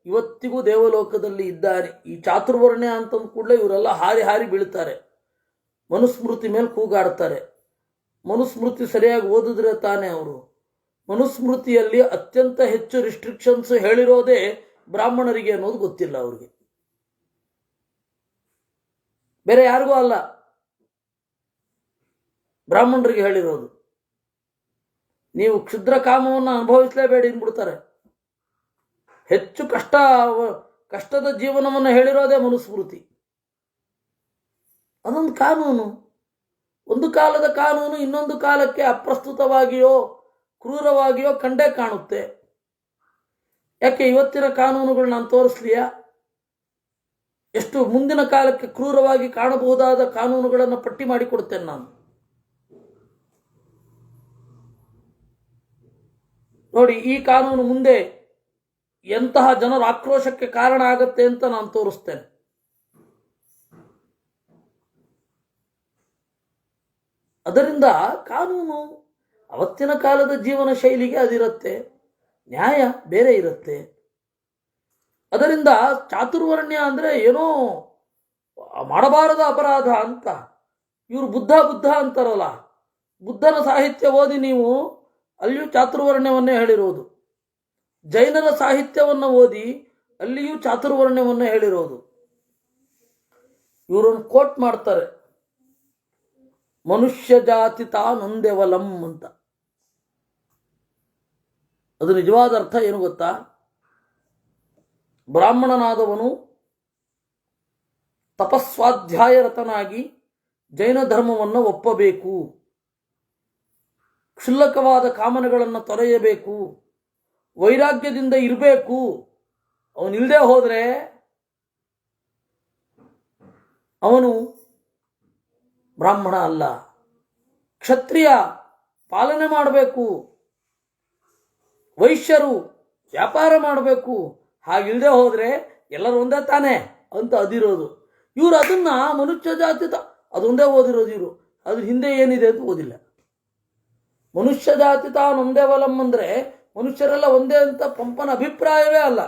ಇವತ್ತಿಗೂ ದೇವಲೋಕದಲ್ಲಿ ಇದ್ದಾನೆ. ಈ ಚಾತುರ್ವರ್ಣ್ಯ ಅಂತಂದ ಕೂಡಲೇ ಇವರೆಲ್ಲ ಹಾರಿ ಹಾರಿ ಬೀಳ್ತಾರೆ, ಮನುಸ್ಮೃತಿ ಮೇಲೆ ಕೂಗಾಡ್ತಾರೆ. ಮನುಸ್ಮೃತಿ ಸರಿಯಾಗಿ ಓದಿದ್ರೆ ತಾನೇ ಅವರು. ಮನುಸ್ಮೃತಿಯಲ್ಲಿ ಅತ್ಯಂತ ಹೆಚ್ಚು ರಿಸ್ಟ್ರಿಕ್ಷನ್ಸ್ ಹೇಳಿರೋದೇ ಬ್ರಾಹ್ಮಣರಿಗೆ ಅನ್ನೋದು ಗೊತ್ತಿಲ್ಲ ಅವ್ರಿಗೆ, ಬೇರೆ ಯಾರಿಗೂ ಅಲ್ಲ, ಬ್ರಾಹ್ಮಣರಿಗೆ ಹೇಳಿರೋದು. ನೀವು ಕ್ಷುದ್ರ ಕಾಮವನ್ನು ಅನುಭವಿಸಲೇಬೇಡಿ ಅಂದ್ಬಿಡ್ತಾರೆ. ಹೆಚ್ಚು ಕಷ್ಟದ ಜೀವನವನ್ನು ಹೇಳಿರೋದೇ ಮನುಸ್ಮೃತಿ. ಅದೊಂದು ಕಾನೂನು. ಒಂದು ಕಾಲದ ಕಾನೂನು ಇನ್ನೊಂದು ಕಾಲಕ್ಕೆ ಅಪ್ರಸ್ತುತವಾಗಿಯೋ ಕ್ರೂರವಾಗಿಯೋ ಕಂಡೇ ಕಾಣುತ್ತೆ. ಯಾಕೆ ಇವತ್ತಿನ ಕಾನೂನುಗಳು ನಾನು ತೋರಿಸ್ಲಿಯಾ? ಎಷ್ಟು ಮುಂದಿನ ಕಾಲಕ್ಕೆ ಕ್ರೂರವಾಗಿ ಕಾಣಬಹುದಾದ ಕಾನೂನುಗಳನ್ನು ಪಟ್ಟಿ ಮಾಡಿಕೊಡ್ತೇನೆ ನಾನು. ನೋಡಿ, ಈ ಕಾನೂನು ಮುಂದೆ ಎಂತಹ ಜನರ ಆಕ್ರೋಶಕ್ಕೆ ಕಾರಣ ಆಗತ್ತೆ ಅಂತ ನಾನು ತೋರಿಸ್ತೇನೆ. ಅದರಿಂದ ಕಾನೂನು ಅವತ್ತಿನ ಕಾಲದ ಜೀವನ ಶೈಲಿಗೆ ಅದಿರುತ್ತೆ, ನ್ಯಾಯ ಬೇರೆ ಇರುತ್ತೆ. ಅದರಿಂದ ಚಾತುರ್ವರ್ಣ್ಯ ಅಂದರೆ ಏನೋ ಮಾಡಬಾರದ ಅಪರಾಧ ಅಂತ. ಇವರು ಬುದ್ಧ ಅಂತಾರಲ್ಲ, ಬುದ್ಧನ ಸಾಹಿತ್ಯ ಓದಿ ನೀವು, ಅಲ್ಲಿಯೂ ಚಾತುರ್ವರ್ಣ್ಯವನ್ನೇ ಹೇಳಿರೋದು. ಜೈನರ ಸಾಹಿತ್ಯವನ್ನು ಓದಿ, ಅಲ್ಲಿಯೂ ಚಾತುರ್ವರ್ಣ್ಯವನ್ನೇ ಹೇಳಿರೋದು. ಇವರನ್ನು ಕೋಟ್ ಮಾಡ್ತಾರೆ, ಮನುಷ್ಯ ಜಾತಿ ತಾನೊಂದೆವಲಂ ಅಂತ. ಅದು ನಿಜವಾದ ಅರ್ಥ ಏನು ಗೊತ್ತಾ? ಬ್ರಾಹ್ಮಣನಾದವನು ತಪಸ್ವಾಧ್ಯಾಯರತನಾಗಿ ಜೈನ ಧರ್ಮವನ್ನು ಒಪ್ಪಬೇಕು, ಕ್ಷುಲ್ಲಕವಾದ ಕಾಮನೆಗಳನ್ನು ತೊರೆಯಬೇಕು, ವೈರಾಗ್ಯದಿಂದ ಇರಬೇಕು. ಅವನಿಲ್ಲದೆ ಹೋದರೆ ಅವನು ಬ್ರಾಹ್ಮಣ ಅಲ್ಲ. ಕ್ಷತ್ರಿಯ ಪಾಲನೆ ಮಾಡಬೇಕು, ವೈಶ್ಯರು ವ್ಯಾಪಾರ ಮಾಡಬೇಕು. ಹಾಗಿಲ್ಲದೆ ಹೋದರೆ ಎಲ್ಲರೂ ಒಂದೇ ತಾನೇ ಅಂತ ಅದಿರೋದು. ಇವರು ಅದನ್ನ ಮನುಷ್ಯ ಜಾತಿ ಅದೊಂದೇ ಓದಿರೋದು. ಇವರು ಅದ್ರ ಹಿಂದೆ ಏನಿದೆ ಅಂತ ಓದಿಲ್ಲ. ಮನುಷ್ಯ ಜಾತಿ ತಾನೊಂದೇ ವಲಂ ಅಂದರೆ ಮನುಷ್ಯರೆಲ್ಲ ಒಂದೇ ಅಂತ ಪಂಪನ ಅಭಿಪ್ರಾಯವೇ ಅಲ್ಲ.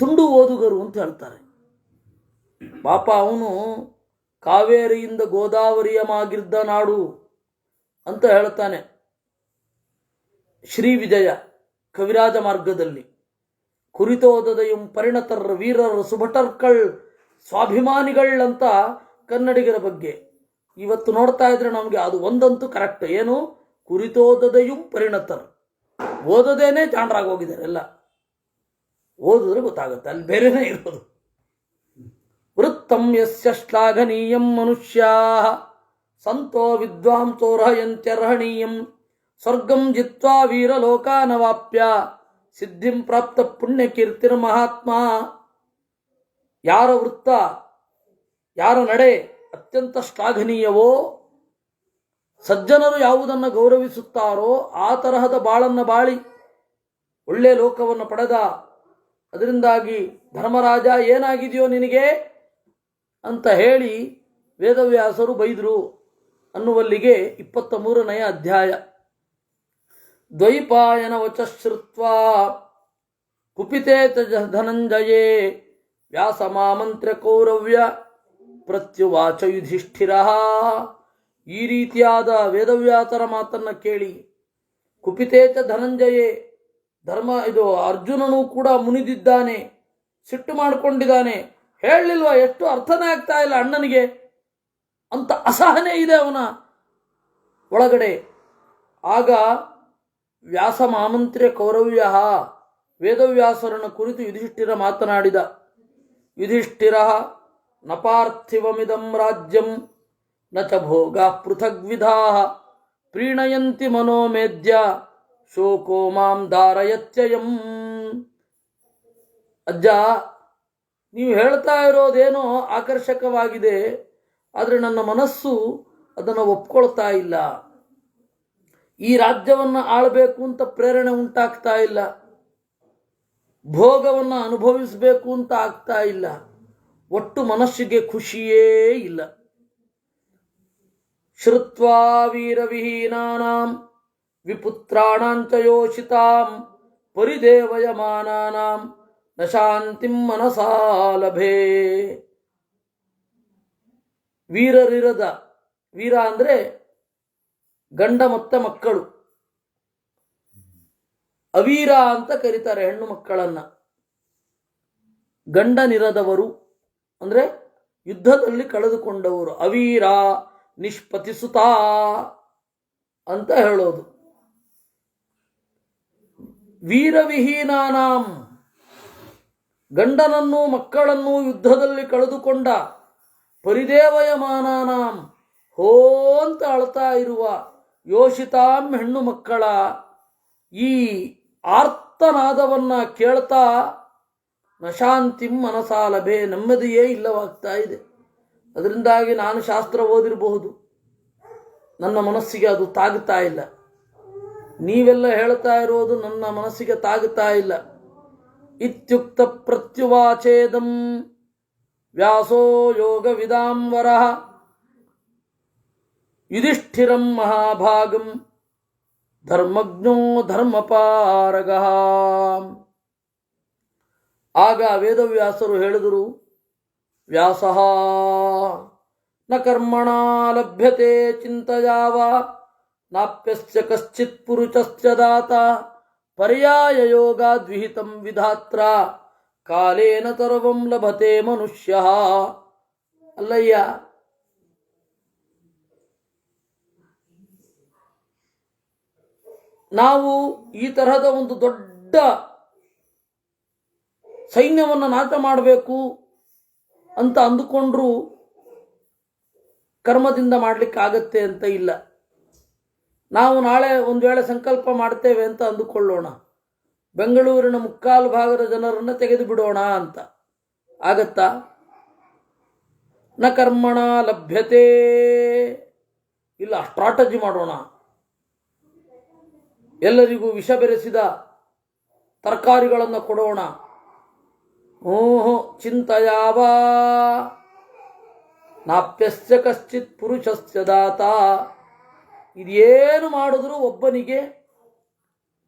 ತುಂಡು ಓದುಗರು ಅಂತ ಹೇಳ್ತಾರೆ. ಪಾಪ ಅವನು ಕಾವೇರಿಯಿಂದ ಗೋದಾವರಿಯ ಮಾಗಿದ್ದ ನಾಡು ಅಂತ ಹೇಳ್ತಾನೆ ಶ್ರೀ ವಿಜಯ ಕವಿರಾಜ ಮಾರ್ಗದಲ್ಲಿ. ಕುರಿತೋದದೆಯಂ ಪರಿಣತರ ವೀರರ ಸುಭಟರ್ಕಳ್ ಸ್ವಾಭಿಮಾನಿಗಳ್ ಅಂತ ಕನ್ನಡಿಗರ ಬಗ್ಗೆ. ಇವತ್ತು ನೋಡ್ತಾ ಇದ್ರೆ ನಮಗೆ ಅದು ಒಂದಂತೂ ಕರೆಕ್ಟ್. ಏನು? ಕುರಿತೋದದೆಯುಂ ಪರಿಣತರ್. ಓದದೇನೆ ಜಾಣರಾಗಿ ಹೋಗಿದ್ದಾರೆ ಎಲ್ಲ. ಓದಿದ್ರೆ ಗೊತ್ತಾಗುತ್ತೆ, ಅಲ್ಲಿ ಬೇರೆನೇ ಇರೋದು. ವೃತ್ತಂ ಯಸ್ಯ ಶ್ಲಾಘನೀಯಂ ಮನುಷ್ಯಾ ಸಂತೋ ವಿದ್ವಾಂಸೋರ್ಹಯಂತ್ಯರ್ಹಣೀಯಂ ಸ್ವರ್ಗಂ ಜಿತ್ವಾ ವೀರಲೋಕಾನವಾಪ್ಯ ಸಿದ್ಧಿಂ ಪ್ರಾಪ್ತ ಪುಣ್ಯಕೀರ್ತಿರ್ ಮಹಾತ್ಮ. ಯಾರ ವೃತ್ತ, ಯಾರ ನಡೆ ಅತ್ಯಂತ ಶ್ಲಾಘನೀಯವೋ, ಸಜ್ಜನರು ಯಾವುದನ್ನು ಗೌರವಿಸುತ್ತಾರೋ ಆ ತರಹದ ಬಾಳನ್ನು ಬಾಳಿ ಒಳ್ಳೆ ಲೋಕವನ್ನು ಪಡೆದ. ಅದರಿಂದಾಗಿ ಧರ್ಮರಾಜ ಏನಾಗಿದೆಯೋ ನಿನಗೆ ಅಂತ ಹೇಳಿ ವೇದವ್ಯಾಸರು ಬೈದರು ಅನ್ನುವಲ್ಲಿಗೆ 23ನೇ ಅಧ್ಯಾಯ. ದ್ವೈಪಾಯನ ವಚಶ್ರುತ್ವಾ ಕುಪಿತೇ ಧನಂಜಯೇ ವ್ಯಾಸ ಮಾಮಂತ್ರ ಕೌರವ್ಯ ಪ್ರತ್ಯುವಾಚ ಯುಧಿಷ್ಠಿರ. ಈ ರೀತಿಯಾದ ವೇದವ್ಯಾಸರ ಮಾತನ್ನು ಕೇಳಿ ಕುಪಿತೇಚ ಧನಂಜಯೇ, ಅರ್ಜುನನು ಕೂಡ ಮುನಿದಿದ್ದಾನೆ, ಸಿಟ್ಟು ಮಾಡಿಕೊಂಡಿದ್ದಾನೆ. ಹೇಳಲಿಲ್ವಾ, ಎಷ್ಟು ಅರ್ಥನೇ ಆಗ್ತಾ ಇಲ್ಲ ಅಣ್ಣನಿಗೆ ಅಂತ ಅಸಹನೆ ಇದೆ ಅವನ ಒಳಗಡೆ. ಆಗ ವ್ಯಾಸ ಮಾಮಂತ್ರ್ಯ ಕೌರವ್ಯ, ವೇದವ್ಯಾಸರನ್ನು ಕುರಿತು ಯುಧಿಷ್ಠಿರ ಮಾತನಾಡಿದ. ಯುಧಿಷ್ಠಿರ ನ ಪಾರ್ಥಿವಮಿದಂ ರಾಜ್ಯಂ ನ ಚ ಭೋಗಾ ಪೃಥಗ್ವಿಧಾ ಪ್ರೀಣಯಂತಿ ಮನೋಮೇದ್ಯ ಶೋಕೋ ಮಾಂ ದಾರಯತ್ಯಯಂ. ಅಜ್ಜ, ನೀವು ಹೇಳ್ತಾ ಇರೋದೇನೋ ಆಕರ್ಷಕವಾಗಿದೆ, ಆದರೆ ನನ್ನ ಮನಸ್ಸು ಅದನ್ನು ಒಪ್ಕೊಳ್ತಾ ಇಲ್ಲ. ಈ ರಾಜ್ಯವನ್ನು ಆಳಬೇಕು ಅಂತ ಪ್ರೇರಣೆ ಉಂಟಾಗ್ತಾ ಇಲ್ಲ. ಭೋಗವನ್ನು ಅನುಭವಿಸಬೇಕು ಅಂತ ಆಗ್ತಾ ಇಲ್ಲ. ಒಟ್ಟು ಮನಸ್ಸಿಗೆ ಖುಷಿಯೇ ಇಲ್ಲ. ಶ್ರುತ್ವಾ ವೀರವಿಹೀನಾನಾಂ ವಿಪುತ್ರಾಣಾಂಚ ಯೋಷಿತಾಂ ಪರಿದೇವಯಮಾನಾನಾಂ ನ ಶಾಂತಿಂ ಮನಸಾ ಲಭೇ. ವೀರರಿರದ, ವೀರ ಅಂದರೆ ಗಂಡ ಮತ್ತೆ ಮಕ್ಕಳು, ಅವೀರ ಅಂತ ಕರೀತಾರೆ ಹೆಣ್ಣು ಮಕ್ಕಳನ್ನ. ಗಂಡನಿರದವರು ಅಂದರೆ ಯುದ್ಧದಲ್ಲಿ ಕಳೆದುಕೊಂಡವರು. ಅವೀರ ನಿಷ್ಪತಿಸುತ್ತಾ ಅಂತ ಹೇಳೋದು. ವೀರವಿಹೀನಾನಾಂ, ಗಂಡನನ್ನು ಮಕ್ಕಳನ್ನು ಯುದ್ಧದಲ್ಲಿ ಕಳೆದುಕೊಂಡ, ಪರಿದೇವಯಮಾನಾನಾಂ, ಹೋ ಅಂತ ಅಳ್ತಾ ಇರುವ, ಯೋಷಿತಾಂ ಹೆಣ್ಣು ಮಕ್ಕಳ ಈ ಆರ್ತನಾದವನ್ನ ಕೇಳ್ತಾ ನಶಾಂತಿಂ ಮನಸಾಲಭೆ, ನೆಮ್ಮದಿಯೇ ಇಲ್ಲವಾಗ್ತಾ ಇದೆ. ಅದರಿಂದಾಗಿ ನಾನು ಶಾಸ್ತ್ರ ಓದಿರಬಹುದು, ನನ್ನ ಮನಸ್ಸಿಗೆ ಅದು ತಾಗುತ್ತಾ ಇಲ್ಲ. ನೀವೆಲ್ಲ ಹೇಳ್ತಾ ಇರೋದು ನನ್ನ ಮನಸ್ಸಿಗೆ ತಾಗುತ್ತಾ ಇಲ್ಲ. ಇತ್ಯುಕ್ತ ಪ್ರತ್ಯುವಾಚೇದಂ ವ್ಯಾಸೋ ಯೋಗ ವಿದಾಂವರಃ ಯುಧಿಷ್ಠಿರಂ ಮಹಾಭಾಗಂ ಧರ್ಮಜ್ಞೋ ಧರ್ಮಪಾರಗಃ. ಆಗ ವೇದವ್ಯಾಸರು ಹೇಳಿದರು, ವ್ಯಾಸಃ ನ ಕರ್ಮಣ ಲಭ್ಯತೆ ಚಿಂತಯಾವ ನಾಪ್ಯಸ್ಯ ಕಶ್ಚಿತ್ ಪುರುಷಸ್ಯ ದಾತ ಪರ್ಯಾಯ ಯೋಗಾದ್ವಿಹಿತಂ ವಿಧಾತ್ರ ಕಾಲೇನ ಸರ್ವಂ ಲಭತೆ ಮನುಷ್ಯ. ಅಲ್ಲಯ್ಯ, ನಾವು ಈ ತರಹದ ಒಂದು ದೊಡ್ಡ ಸೈನ್ಯವನ್ನು ನಾಶ ಮಾಡಬೇಕು ಅಂತ ಅಂದುಕೊಂಡ್ರೂ ಕರ್ಮದಿಂದ ಮಾಡಲಿಕ್ಕಾಗತ್ತೆ ಅಂತ ಇಲ್ಲ. ನಾವು ನಾಳೆ ಒಂದು ವೇಳೆ ಸಂಕಲ್ಪ ಮಾಡ್ತೇವೆ ಅಂತ ಅಂದುಕೊಳ್ಳೋಣ, ಬೆಂಗಳೂರಿನ ಮುಕ್ಕಾಲು ಭಾಗದ ಜನರನ್ನು ತೆಗೆದು ಬಿಡೋಣ ಅಂತ. ಆಗತ್ತಾ? ನ ಕರ್ಮಣ ಲಭ್ಯತೆ. ಇಲ್ಲ, ಸ್ಟ್ರಾಟಜಿ ಮಾಡೋಣ, ಎಲ್ಲರಿಗೂ ವಿಷ ಬೆರೆಸಿದ ತರಕಾರಿಗಳನ್ನು ಕೊಡೋಣ. ಓಹೋ ಚಿಂತಯಾವ ನಾಪ್ಯಸ್ಯ ಕಶ್ಚಿತ್ ಪುರುಷಸ್ಯ ದಾತ. ಇದೇನು ಮಾಡಿದ್ರೂ ಒಬ್ಬನಿಗೆ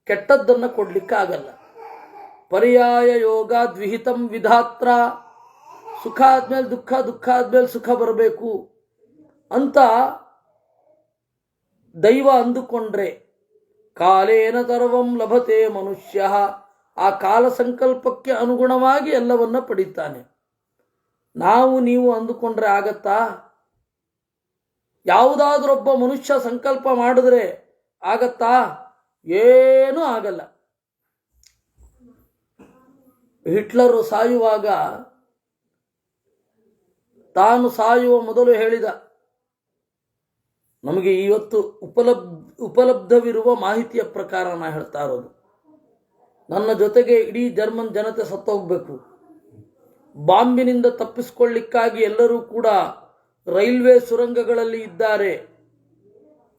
ಕೆಟ್ಟದ್ದನ್ನು ಕೊಡ್ಲಿಕ್ಕಾಗಲ್ಲ. ಪರ್ಯಾಯ ಯೋಗ ದ್ವಿಹಿತಂ ವಿಧಾತ್ರ, ಸುಖ ಆದ್ಮೇಲೆ ದುಃಖ, ದುಃಖ ಆದ್ಮೇಲೆ ಸುಖ ಬರಬೇಕು ಅಂತ ದೈವ ಅಂದುಕೊಂಡ್ರೆ ಕಾಲೇನ ಸರ್ವಂ ಲಭತೆ ಮನುಷ್ಯ, ಆ ಕಾಲ ಸಂಕಲ್ಪಕ್ಕೆ ಅನುಗುಣವಾಗಿ ಎಲ್ಲವನ್ನ ಪಡಿತಾನೆ. ನಾವು ನೀವು ಅಂದುಕೊಂಡ್ರೆ ಆಗತ್ತಾ? ಯಾವುದಾದ್ರೊಬ್ಬ ಮನುಷ್ಯ ಸಂಕಲ್ಪ ಮಾಡಿದ್ರೆ ಆಗತ್ತಾ? ಏನೂ ಆಗಲ್ಲ. ಹಿಟ್ಲರು ಸಾಯುವಾಗ ತಾನು ಸಾಯುವ ಮೊದಲು ಹೇಳಿದ, ನಮಗೆ ಇವತ್ತು ಉಪಲಬ್ಧವಿರುವ ಮಾಹಿತಿಯ ಪ್ರಕಾರ ನಾ ಹೇಳ್ತಾ ಇರೋದು, ನನ್ನ ಜೊತೆಗೆ ಇಡೀ ಜರ್ಮನ್ ಜನತೆ ಸತ್ತೋಗ್ಬೇಕು, ಬಾಂಬಿನಿಂದ ತಪ್ಪಿಸಿಕೊಳ್ಳಿಕ್ಕಾಗಿ ಎಲ್ಲರೂ ಕೂಡ ರೈಲ್ವೆ ಸುರಂಗಗಳಲ್ಲಿ ಇದ್ದಾರೆ,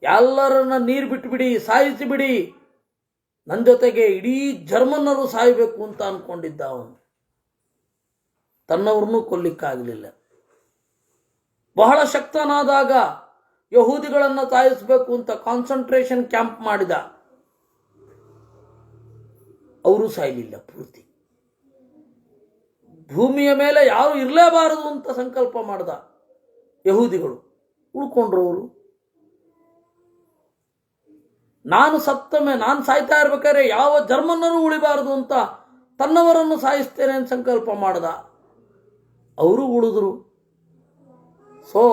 ಎಲ್ಲರನ್ನ ನೀರು ಬಿಟ್ಟುಬಿಡಿ, ಸಾಯಿಸಿಬಿಡಿ, ನನ್ನ ಜೊತೆಗೆ ಇಡೀ ಜರ್ಮನ್ನರು ಸಾಯಬೇಕು ಅಂತ ಅನ್ಕೊಂಡಿದ್ದ ಅವನು. ತನ್ನವ್ರನ್ನೂ ಕೊಲ್ಲಿಕ್ಕಾಗಲಿಲ್ಲ. ಬಹಳ ಶಕ್ತನಾದಾಗ ಯಹೂದಿಗಳನ್ನು ಸಾಯಿಸಬೇಕು ಅಂತ ಕಾನ್ಸಂಟ್ರೇಷನ್ ಕ್ಯಾಂಪ್ ಮಾಡಿದ, ಅವರು ಸಾಯಲಿಲ್ಲ ಪೂರ್ತಿ. ಭೂಮಿಯ ಮೇಲೆ ಯಾರು ಇರಲೇಬಾರದು ಅಂತ ಸಂಕಲ್ಪ ಮಾಡ್ದ ಯಹೂದಿಗಳು, ಉಳ್ಕೊಂಡ್ರು ಅವರು. ನಾನು ಸತ್ತಮೆ, ನಾನು ಸಾಯ್ತಾ ಇರ್ಬೇಕಾದ್ರೆ ಯಾವ ಜರ್ಮನ್ನರು ಉಳಿಬಾರದು ಅಂತ ತನ್ನವರನ್ನು ಸಾಯಿಸ್ತೇನೆ ಅಂತ ಸಂಕಲ್ಪ ಮಾಡ್ದ, ಅವರು ಉಳಿದ್ರು. ಸೊ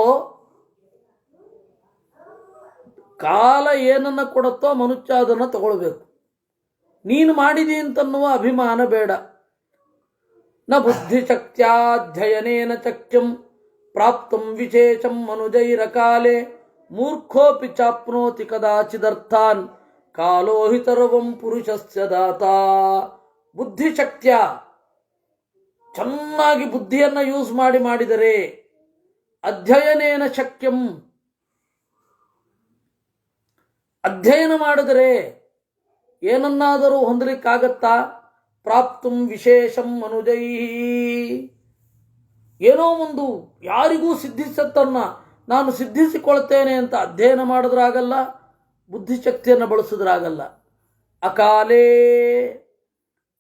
ಕಾಲ ಏನನ್ನ ಕೊಡುತ್ತೋ ಮನುಷ್ಯ ಅದನ್ನು ತಗೊಳ್ಬೇಕು. ನೀನು ಮಾಡಿದಿ ಅಂತನ್ನುವ ಅಭಿಮಾನ ಬೇಡ. ನ ಬುದ್ಧಿಶಕ್ತ್ಯಾಧ್ಯಯನೇನ ಚಕ್ಯಂ ಪ್ರಾಪ್ತಂ ವಿಶೇಷಂ ಮನುಜೈರ ಕಾಲೇ ಮೂರ್ಖೋಪಿ ಚಾಪ್ನೋತಿ ಕದಾಚಿದರ್ಥಾನ್ ಕಾಲೋ ಹಿ ಸರ್ವಂ ಪುರುಷಸ್ಯ ದಾತ. ಬುದ್ಧಿಶಕ್ತ್ಯ, ಚೆನ್ನಾಗಿ ಬುದ್ಧಿಯನ್ನು ಯೂಸ್ ಮಾಡಿದರೆ, ಅಧ್ಯಯನೇನ ಶಕ್ಯಂ, ಅಧ್ಯಯನ ಮಾಡಿದರೆ ಏನನ್ನಾದರೂ ಹೊಂದಲಿಕ್ಕಾಗತ್ತಾ? ಪ್ರಾಪ್ತುಂ ವಿಶೇಷಂ ಅನುಜೈ, ಏನೋ ಒಂದು ಯಾರಿಗೂ ಸಿದ್ಧಿಸತ್ತನ್ನ ನಾನು ಸಿದ್ಧಿಸಿಕೊಳ್ತೇನೆ ಅಂತ ಅಧ್ಯಯನ ಮಾಡಿದ್ರಾಗಲ್ಲ, ಬುದ್ಧಿಶಕ್ತಿಯನ್ನು ಬಳಸಿದ್ರಾಗಲ್ಲ. ಅಕಾಲೇ,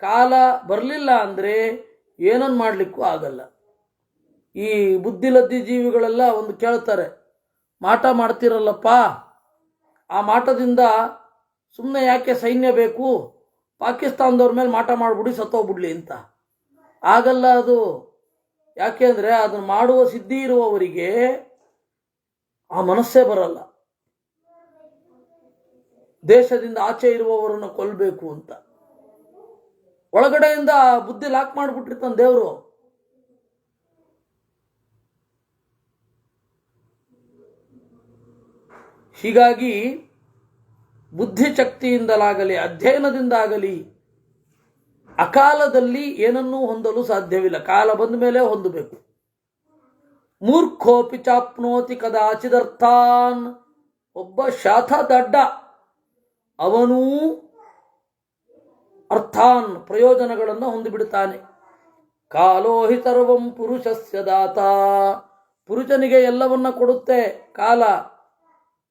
ಕಾಲ ಬರಲಿಲ್ಲ ಅಂದರೆ ಏನನ್ನು ಮಾಡಲಿಕ್ಕೂ ಆಗಲ್ಲ. ಈ ಬುದ್ಧಿಲದ್ದಿ ಜೀವಿಗಳೆಲ್ಲ ಒಂದು ಕೇಳ್ತಾರೆ, ಮಾಟ ಮಾಡ್ತಿರಲ್ಲಪ್ಪ, ಆ ಮಾಟದಿಂದ ಸುಮ್ಮನೆ ಯಾಕೆ ಸೈನ್ಯ ಬೇಕು, ಪಾಕಿಸ್ತಾನದವ್ರ ಮೇಲೆ ಮಾಟ ಮಾಡಿಬಿಡಿ ಸತ್ತೋಗ್ಬಿಡ್ಲಿ ಅಂತ. ಆಗಲ್ಲ ಅದು. ಯಾಕೆ ಅಂದರೆ ಅದನ್ನು ಮಾಡುವ ಸಿದ್ಧಿ ಇರುವವರಿಗೆ ಆ ಮನಸ್ಸೇ ಬರಲ್ಲ, ದೇಶದಿಂದ ಆಚೆ ಇರುವವರನ್ನು ಕೊಲ್ಲಬೇಕು ಅಂತ. ಒಳಗಡೆಯಿಂದ ಬುದ್ಧಿ ಲಾಕ್ ಮಾಡಿಬಿಟ್ಟಿರ್ತಾನೆ ದೇವರು. ಹೀಗಾಗಿ ಬುದ್ಧಿಶಕ್ತಿಯಿಂದಲಾಗಲಿ ಅಧ್ಯಯನದಿಂದಾಗಲಿ ಅಕಾಲದಲ್ಲಿ ಏನನ್ನೂ ಹೊಂದಲು ಸಾಧ್ಯವಿಲ್ಲ. ಕಾಲ ಬಂದ ಮೇಲೆ ಹೊಂದಬೇಕು. ಮೂರ್ಖೋಪಿ ಚಾಪ್ನೋತಿ ಕದಾಚಿದರ್ಥಾನ್, ಒಬ್ಬ ಶಾಥ ದಡ್ಡ, ಅವನೂ ಅರ್ಥಾನ್ ಪ್ರಯೋಜನಗಳನ್ನು ಹೊಂದಿಬಿಡುತ್ತಾನೆ. ಕಾಲೋ ಹಿ ಸರ್ವಂ ಪುರುಷಸ್ಯ ದಾತ, ಪುರುಷನಿಗೆ ಎಲ್ಲವನ್ನ ಕೊಡುತ್ತೆ ಕಾಲ.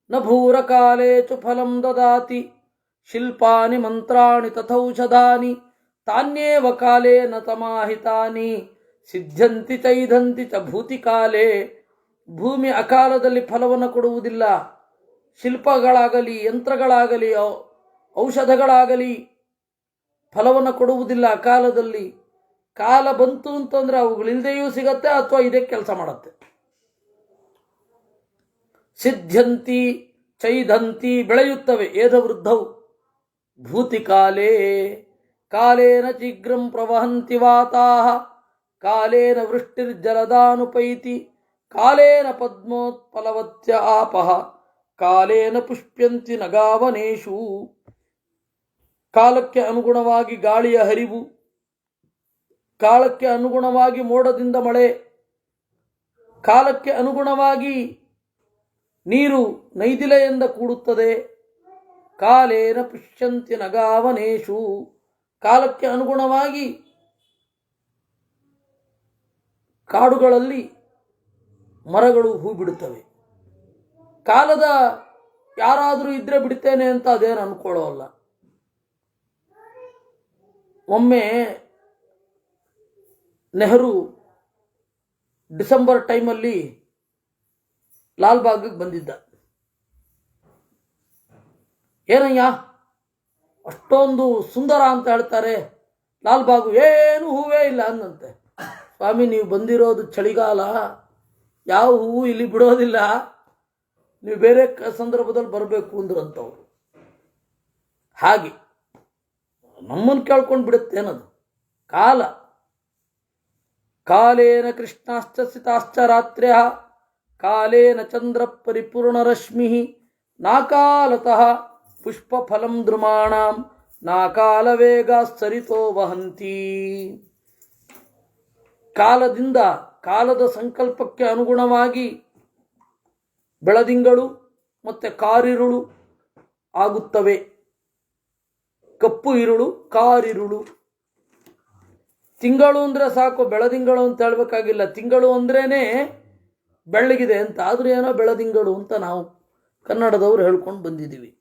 ನ ಭೂರ ಕಾಲೇಚು ಫಲಂ ದದಾತಿ, ಶಿಲ್ಪಾನಿ ಮಂತ್ರಾಣಿ ತಥೌಷಧಾನಿ, ತಾನ್ಯೇವ ಕಾಲೇ ನ ತಮಾಹಿತಾನಿ, ಸಿದ್ಧಂತಿ ಚೈದಂತಿ ಚ ಭೂತಿ ಕಾಲೇ. ಭೂಮಿ ಅಕಾಲದಲ್ಲಿ ಫಲವನ್ನು ಕೊಡುವುದಿಲ್ಲ. ಶಿಲ್ಪಗಳಾಗಲಿ, ಯಂತ್ರಗಳಾಗಲಿ, ಔಷಧಗಳಾಗಲಿ ಫಲವನ್ನು ಕೊಡುವುದಿಲ್ಲ ಅಕಾಲದಲ್ಲಿ. ಕಾಲ ಬಂತು ಅಂತಂದ್ರೆ ಅವುಗಳಿಲ್ಲದೆಯೂ ಸಿಗತ್ತೆ, ಅಥವಾ ಇದೇ ಕೆಲಸ ಮಾಡುತ್ತೆ. ಸಿದ್ಧಂತಿ ಚೈದಂತಿ, ಬೆಳೆಯುತ್ತವೆ, ಏಧವೃದ್ಧವು. ಭೂತಿ ಕಾಲೇ, ಕಾಲೇನ ಶೀಘ್ರಂ ಪ್ರವಹಂತಿ ವಾತಾಹ, ಕಾಲೇನ ವೃಷ್ಟಿರ್ಜಲದಾನುಪೈತಿ, ಕಾಲೇನ ಪದ್ಮೋತ್ಪಲವತ್ಯ ಆಪಃ, ಕಾಲೇನ ಪುಷ್ಪ್ಯಂತಿ ನಗಾವನೇಶು. ಕಾಲಕ್ಕೆ ಅನುಗುಣವಾಗಿ ಗಾಳಿಯ ಹರಿವು, ಕಾಲಕ್ಕೆ ಅನುಗುಣವಾಗಿ ಮೋಡದಿಂದ ಮಳೆ, ಕಾಲಕ್ಕೆ ಅನುಗುಣವಾಗಿ ನೀರು ನೈದಿಲೆಯಿಂದ ಕೂಡುತ್ತದೆ. ಕಾಲೇನ ಪುಷ್ಯಂತಿ ನಗಾವನೇಶು, ಕಾಲಕ್ಕೆ ಅನುಗುಣವಾಗಿ ಕಾಡುಗಳಲ್ಲಿ ಮರಗಳು ಹೂ ಬಿಡುತ್ತವೆ. ಕಾಲದ ಯಾರಾದರೂ ಇದ್ರೆ ಬಿಡ್ತೇನೆ ಅಂತ ಅದೇನು ಅನ್ಕೊಳ್ಳೋಲ್ಲ. ಒಮ್ಮೆ ನೆಹರು ಡಿಸೆಂಬರ್ ಟೈಮಲ್ಲಿ ಲಾಲ್ಬಾಗ್ಗೆ ಬಂದಿದ್ದ. ಏನಯ್ಯ ಅಷ್ಟೊಂದು ಸುಂದರ ಅಂತ ಹೇಳ್ತಾರೆ, ಲಾಲ್ಬಾಗು ಏನು ಹೂವೇ ಇಲ್ಲ ಅಂದಂತೆ. ಸ್ವಾಮಿ, ನೀವು ಬಂದಿರೋದು ಚಳಿಗಾಲ, ಯಾವ ಹೂವು ಇಲ್ಲಿ ಬಿಡೋದಿಲ್ಲ, ನೀವು ಬೇರೆ ಸಂದರ್ಭದಲ್ಲಿ ಬರಬೇಕು ಅಂದ್ರಂತವ್ರು. ಹಾಗೆ ನಮ್ಮನ್ನು ಕೇಳ್ಕೊಂಡು ಬಿಡುತ್ತೇನದು ಕಾಲ. ಕಾಲೇನ ಕೃಷ್ಣಾಶ್ಚ ಸಿತಾಶ್ಚ ರಾತ್ರ್ಯ, ಕಾಲೇನ ಚಂದ್ರ ಪರಿಪೂರ್ಣರಶ್ಮಿ, ನಾಕಾಲತಃ ಪುಷ್ಪಫಲಂ ದ್ರುಮಾಣಾಂ, ನಾಕಾಲ ವೇಗ ಸರಿತೋ ವಹಂತಿ. ಕಾಲದಿಂದ, ಕಾಲದ ಸಂಕಲ್ಪಕ್ಕೆ ಅನುಗುಣವಾಗಿ ಬೆಳದಿಂಗಳು ಮತ್ತು ಕಾರಿರುಳು ಆಗುತ್ತವೆ. ಕಪ್ಪು ಇರುಳು, ಕಾರಿರುಳು. ತಿಂಗಳು ಅಂದರೆ ಸಾಕು, ಬೆಳದಿಂಗಳು ಅಂತ ಹೇಳಬೇಕಾಗಿಲ್ಲ. ತಿಂಗಳು ಅಂದ್ರೇನೆ ಬೆಳ್ಳಗಿದೆ ಅಂತ, ಆದರೂ ಏನೋ ಬೆಳದಿಂಗಳು ಅಂತ ನಾವು ಕನ್ನಡದವರು ಹೇಳ್ಕೊಂಡು ಬಂದಿದ್ದೀವಿ.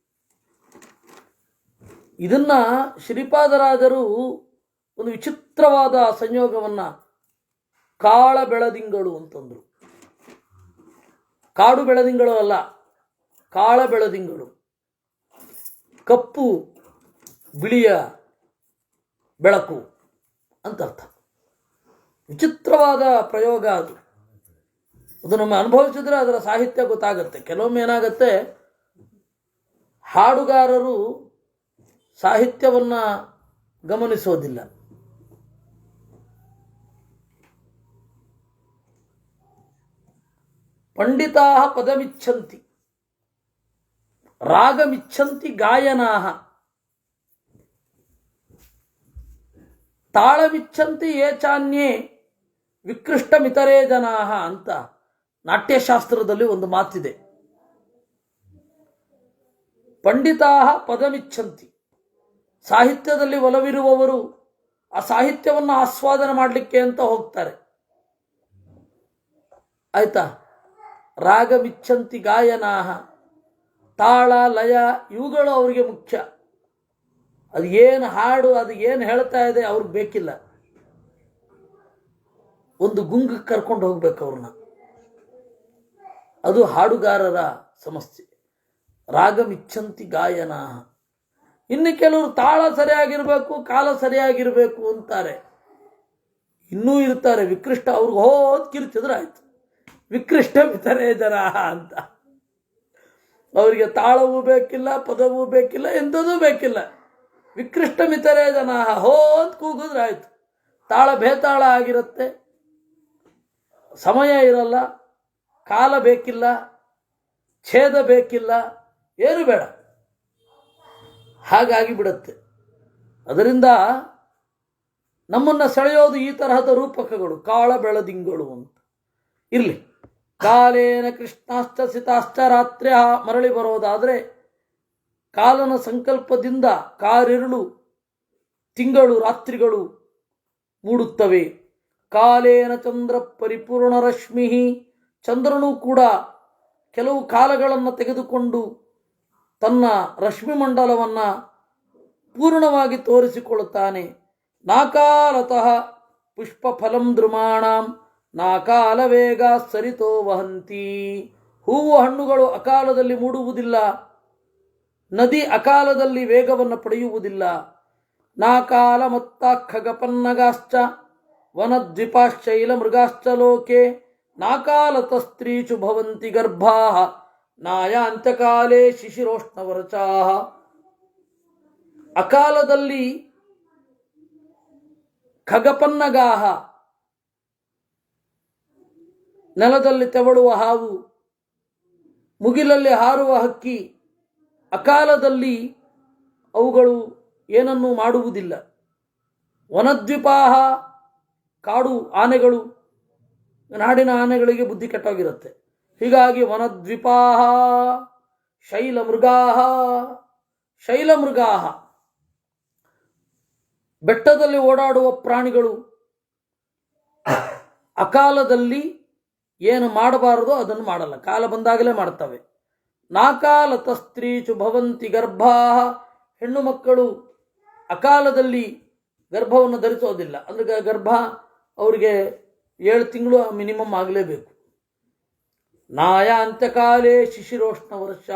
ಇದನ್ನ ಶ್ರೀಪಾದರಾಜರು ಒಂದು ವಿಚಿತ್ರವಾದ ಸಂಯೋಗವನ್ನ ಕಾಳ ಬೆಳದಿಂಗಳು ಅಂತಂದ್ರು. ಕಾಡು ಬೆಳದಿಂಗಳು ಅಲ್ಲ, ಕಾಳ ಬೆಳದಿಂಗಳು. ಕಪ್ಪು ಬಿಳಿಯ ಬೆಳಕು ಅಂತ ಅರ್ಥ. ವಿಚಿತ್ರವಾದ ಪ್ರಯೋಗ ಅದು. ಅದು ನಮ್ಮ ಅನುಭವಿಸಿದ್ರೆ ಅದರ ಸಾಹಿತ್ಯ ಗೊತ್ತಾಗುತ್ತೆ. ಕೆಲವೊಮ್ಮೆ ಏನಾಗುತ್ತೆ, ಹಾಡುಗಾರರು ಸಾಹಿತ್ಯವನ್ನು ಗಮನಿಸೋದಿಲ್ಲ. ಪಂಡಿತಾ ಪದಮಿಚ್ಛಂತಿ ರಾಗಮಿಚ್ಛಂತಿ ಗಾಯನಾಹ, ತಾಳಮಿಚ್ಛಂತಿ ಏಚಾನ್ಯೇ ವಿಕೃಷ್ಟಮಿತರೇ ಜನಾಹ ಅಂತ ನಾಟ್ಯಶಾಸ್ತ್ರದಲ್ಲಿ ಒಂದು ಮಾತಿದೆ. ಪಂಡಿತಾ ಪದಮಿಚ್ಛಂತಿ, ಸಾಹಿತ್ಯದಲ್ಲಿ ಒಲವಿರುವವರು ಆ ಸಾಹಿತ್ಯವನ್ನು ಆಸ್ವಾದನೆ ಮಾಡಲಿಕ್ಕೆ ಅಂತ ಹೋಗ್ತಾರೆ. ಆಯ್ತಾ? ರಾಗಮಿಚ್ಛಂತಿ ಗಾಯನಾಹ, ತಾಳ ಲಯ ಇವುಗಳು ಅವರಿಗೆ ಮುಖ್ಯ. ಅದು ಏನು ಹಾಡು, ಅದು ಏನು ಹೇಳ್ತಾ ಇದೆ ಅವ್ರಿಗೆ ಬೇಕಿಲ್ಲ. ಒಂದು ಗುಂಗಕ್ಕೆ ಕರ್ಕೊಂಡು ಹೋಗ್ಬೇಕು ಅವ್ರನ್ನ. ಅದು ಹಾಡುಗಾರರ ಸಮಸ್ಯೆ. ರಾಗಮಿಚ್ಛಂತಿ ಗಾಯನಾಹ. ಇನ್ನು ಕೆಲವರು ತಾಳ ಸರಿಯಾಗಿರ್ಬೇಕು, ಕಾಲ ಸರಿಯಾಗಿರ್ಬೇಕು ಅಂತಾರೆ. ಇನ್ನೂ ಇರ್ತಾರೆ ವಿಕೃಷ್ಟ, ಅವ್ರಿಗೆ ಹೋದ್ ಕಿರ್ಚಿದ್ರೆ ಆಯ್ತು, ವಿಕೃಷ್ಟ ಮಿತರೇ ಜನ ಅಂತ. ಅವರಿಗೆ ತಾಳವೂ ಬೇಕಿಲ್ಲ, ಪದವೂ ಬೇಕಿಲ್ಲ, ಎಂಥದೂ ಬೇಕಿಲ್ಲ. ವಿಕೃಷ್ಟ ಮಿತರೇ ಜನ, ಹೋದ್ ಕೂಗಿದ್ರೆ ಆಯ್ತು. ತಾಳ ಬೇತಾಳ ಆಗಿರುತ್ತೆ, ಸಮಯ ಇರಲ್ಲ, ಕಾಲ ಬೇಕಿಲ್ಲ, ಛೇದ ಬೇಕಿಲ್ಲ, ಏನು ಬೇಡ, ಹಾಗಾಗಿ ಬಿಡುತ್ತೆ. ಅದರಿಂದ ನಮ್ಮನ್ನು ಸೆಳೆಯೋದು ಈ ತರಹದ ರೂಪಕಗಳು, ಕಾಳ ಬೆಳದಿಂಗಳು ಅಂತ. ಇರಲಿ. ಕಾಲೇನ ಕೃಷ್ಣಾಶ್ಚ ಸಿತಾಶ್ಚ ರಾತ್ರ್ಯ, ಮರಳಿ ಬರೋದಾದರೆ ಕಾಲನ ಸಂಕಲ್ಪದಿಂದ ಕಾರಿರುಳು, ತಿಂಗಳು, ರಾತ್ರಿಗಳು ಮೂಡುತ್ತವೆ. ಕಾಲೇನ ಚಂದ್ರ ಪರಿಪೂರ್ಣ ರಶ್ಮಿ, ಚಂದ್ರನು ಕೂಡ ಕೆಲವು ಕಾಲಗಳನ್ನು ತೆಗೆದುಕೊಂಡು ತನ್ನ ರಶ್ಮಿ ಮಂಡಲವನ್ನು ಪೂರ್ಣವಾಗಿ ತೋರಿಸಿಕೊಳ್ಳುತ್ತಾನೆ. ನಾಕಾಲತಃ ಪುಷ್ಪಫಲಂ ದ್ರುಮಾಣಂ ನಾಕಾಲ ವೇಗ ಸರಿತೋ ವಹಂತಿ. ಹೂವು ಹಣ್ಣುಗಳು ಅಕಾಲದಲ್ಲಿ ಮೂಡುವುದಿಲ್ಲ, ನದಿ ಅಕಾಲದಲ್ಲಿ ವೇಗವನ್ನು ಪಡೆಯುವುದಿಲ್ಲ. ನಾಕಾಲ ಮತ್ತ ಖಗಪನ್ನಗಾಶ್ಚ ವನದ್ವಿಪಾಶ್ಚೈಲ ಮೃಗಾಶ್ಚ ಲೋಕೆ ನಾಕಾಲತ ಸ್ತ್ರೀಚು ಭವಂತಿ ಗರ್ಭಾ ನಾಯಾಂತ್ಯಕಾಲೇ ಶಿಶಿರೋಷ್ಣವರಚಾ. ಅಕಾಲದಲ್ಲಿ ಖಗಪನ್ನಗಾಹ, ನೆಲದಲ್ಲಿ ತೆವಳುವ ಹಾವು, ಮುಗಿಲಲ್ಲಿ ಹಾರುವ ಹಕ್ಕಿ, ಅಕಾಲದಲ್ಲಿ ಅವುಗಳು ಏನನ್ನೂ ಮಾಡುವುದಿಲ್ಲ. ವನದ್ವಿಪಾಹ, ಕಾಡು ಆನೆಗಳು, ನಾಡಿನ ಆನೆಗಳಿಗೆ ಬುದ್ಧಿ ಕೆಟ್ಟೋಗಿರುತ್ತೆ. ಹೀಗಾಗಿ ವನದ್ವಿಪಾಹ. ಶೈಲಮೃಗಾಹ, ಶೈಲಮೃಗಾಹ ಬೆಟ್ಟದಲ್ಲಿ ಓಡಾಡುವ ಪ್ರಾಣಿಗಳು ಅಕಾಲದಲ್ಲಿ ಏನು ಮಾಡಬಾರದು ಅದನ್ನು ಮಾಡಲ್ಲ, ಕಾಲ ಬಂದಾಗಲೇ ಮಾಡ್ತವೆ. ನಾಕಾಲತ ಸ್ತ್ರೀಚು ಭವಂತಿ ಗರ್ಭಾ, ಹೆಣ್ಣು ಮಕ್ಕಳು ಅಕಾಲದಲ್ಲಿ ಗರ್ಭವನ್ನು ಧರಿಸೋದಿಲ್ಲ. ಅಂದರೆ ಗರ್ಭ ಅವರಿಗೆ 7 ತಿಂಗಳು ಮಿನಿಮಮ್ ಆಗಲೇಬೇಕು. ನಾಯ ಅಂತ್ಯಕಾಲೇ ಶಿಶಿರೋಷ್ಣ ವರ್ಷ,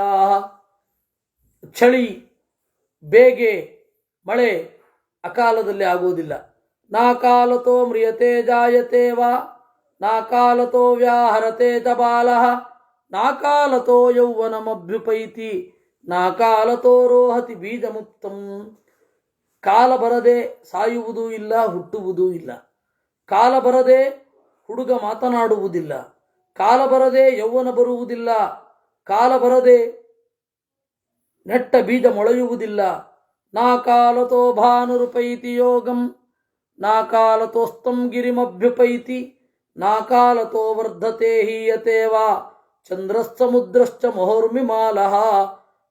ಚಳಿ, ಬೇಗೆ, ಮಳೆ ಅಕಾಲದಲ್ಲಿ ಆಗುವುದಿಲ್ಲ. ನಾಕಾಲತೋ ಮ್ರಿಯತೆ ಜಾಯತೆ ವಾ ನಾಕಾಲತೋ ವ್ಯಾಹರತೆ ಚ ಬಾಲಃ ನಾಕಾಲತೋ ಯೌವನಮಭ್ಯುಪೈತಿ ನಾಕಾಲತೋ ರೋಹತಿ ಬೀಜಮುಕ್ತಂ. ಕಾಲ ಬರದೆ ಸಾಯುವುದೂ ಇಲ್ಲ, ಹುಟ್ಟುವುದೂ ಇಲ್ಲ. ಕಾಲ ಬರದೆ ಹುಡುಗ ಮಾತನಾಡುವುದಿಲ್ಲ, ಕಾಲ ಬರದೆ ಯೌವನ ಬರುವುದಿಲ್ಲ, ಕಾಲ ಬರದೆ ನೆಟ್ಟ ಬೀಜ ಮೊಳೆಯುವುದಿಲ್ಲ. ನಾಕಾಲತೋ ಭಾನುರುಪೈತಿ ಯೋಗಂ ನಾಕಾಲತೋಸ್ತಂ ಗಿರಿಮಭ್ಯುಪೈತಿ ನಾಕಾಲತೋ ವರ್ಧತೆ ಹೀಯತೆ ವಾ ಚಂದ್ರಸ್ಸಮುದ್ರಶ್ಚ ಮಹೋರ್ಮಿಮಾಲಃ.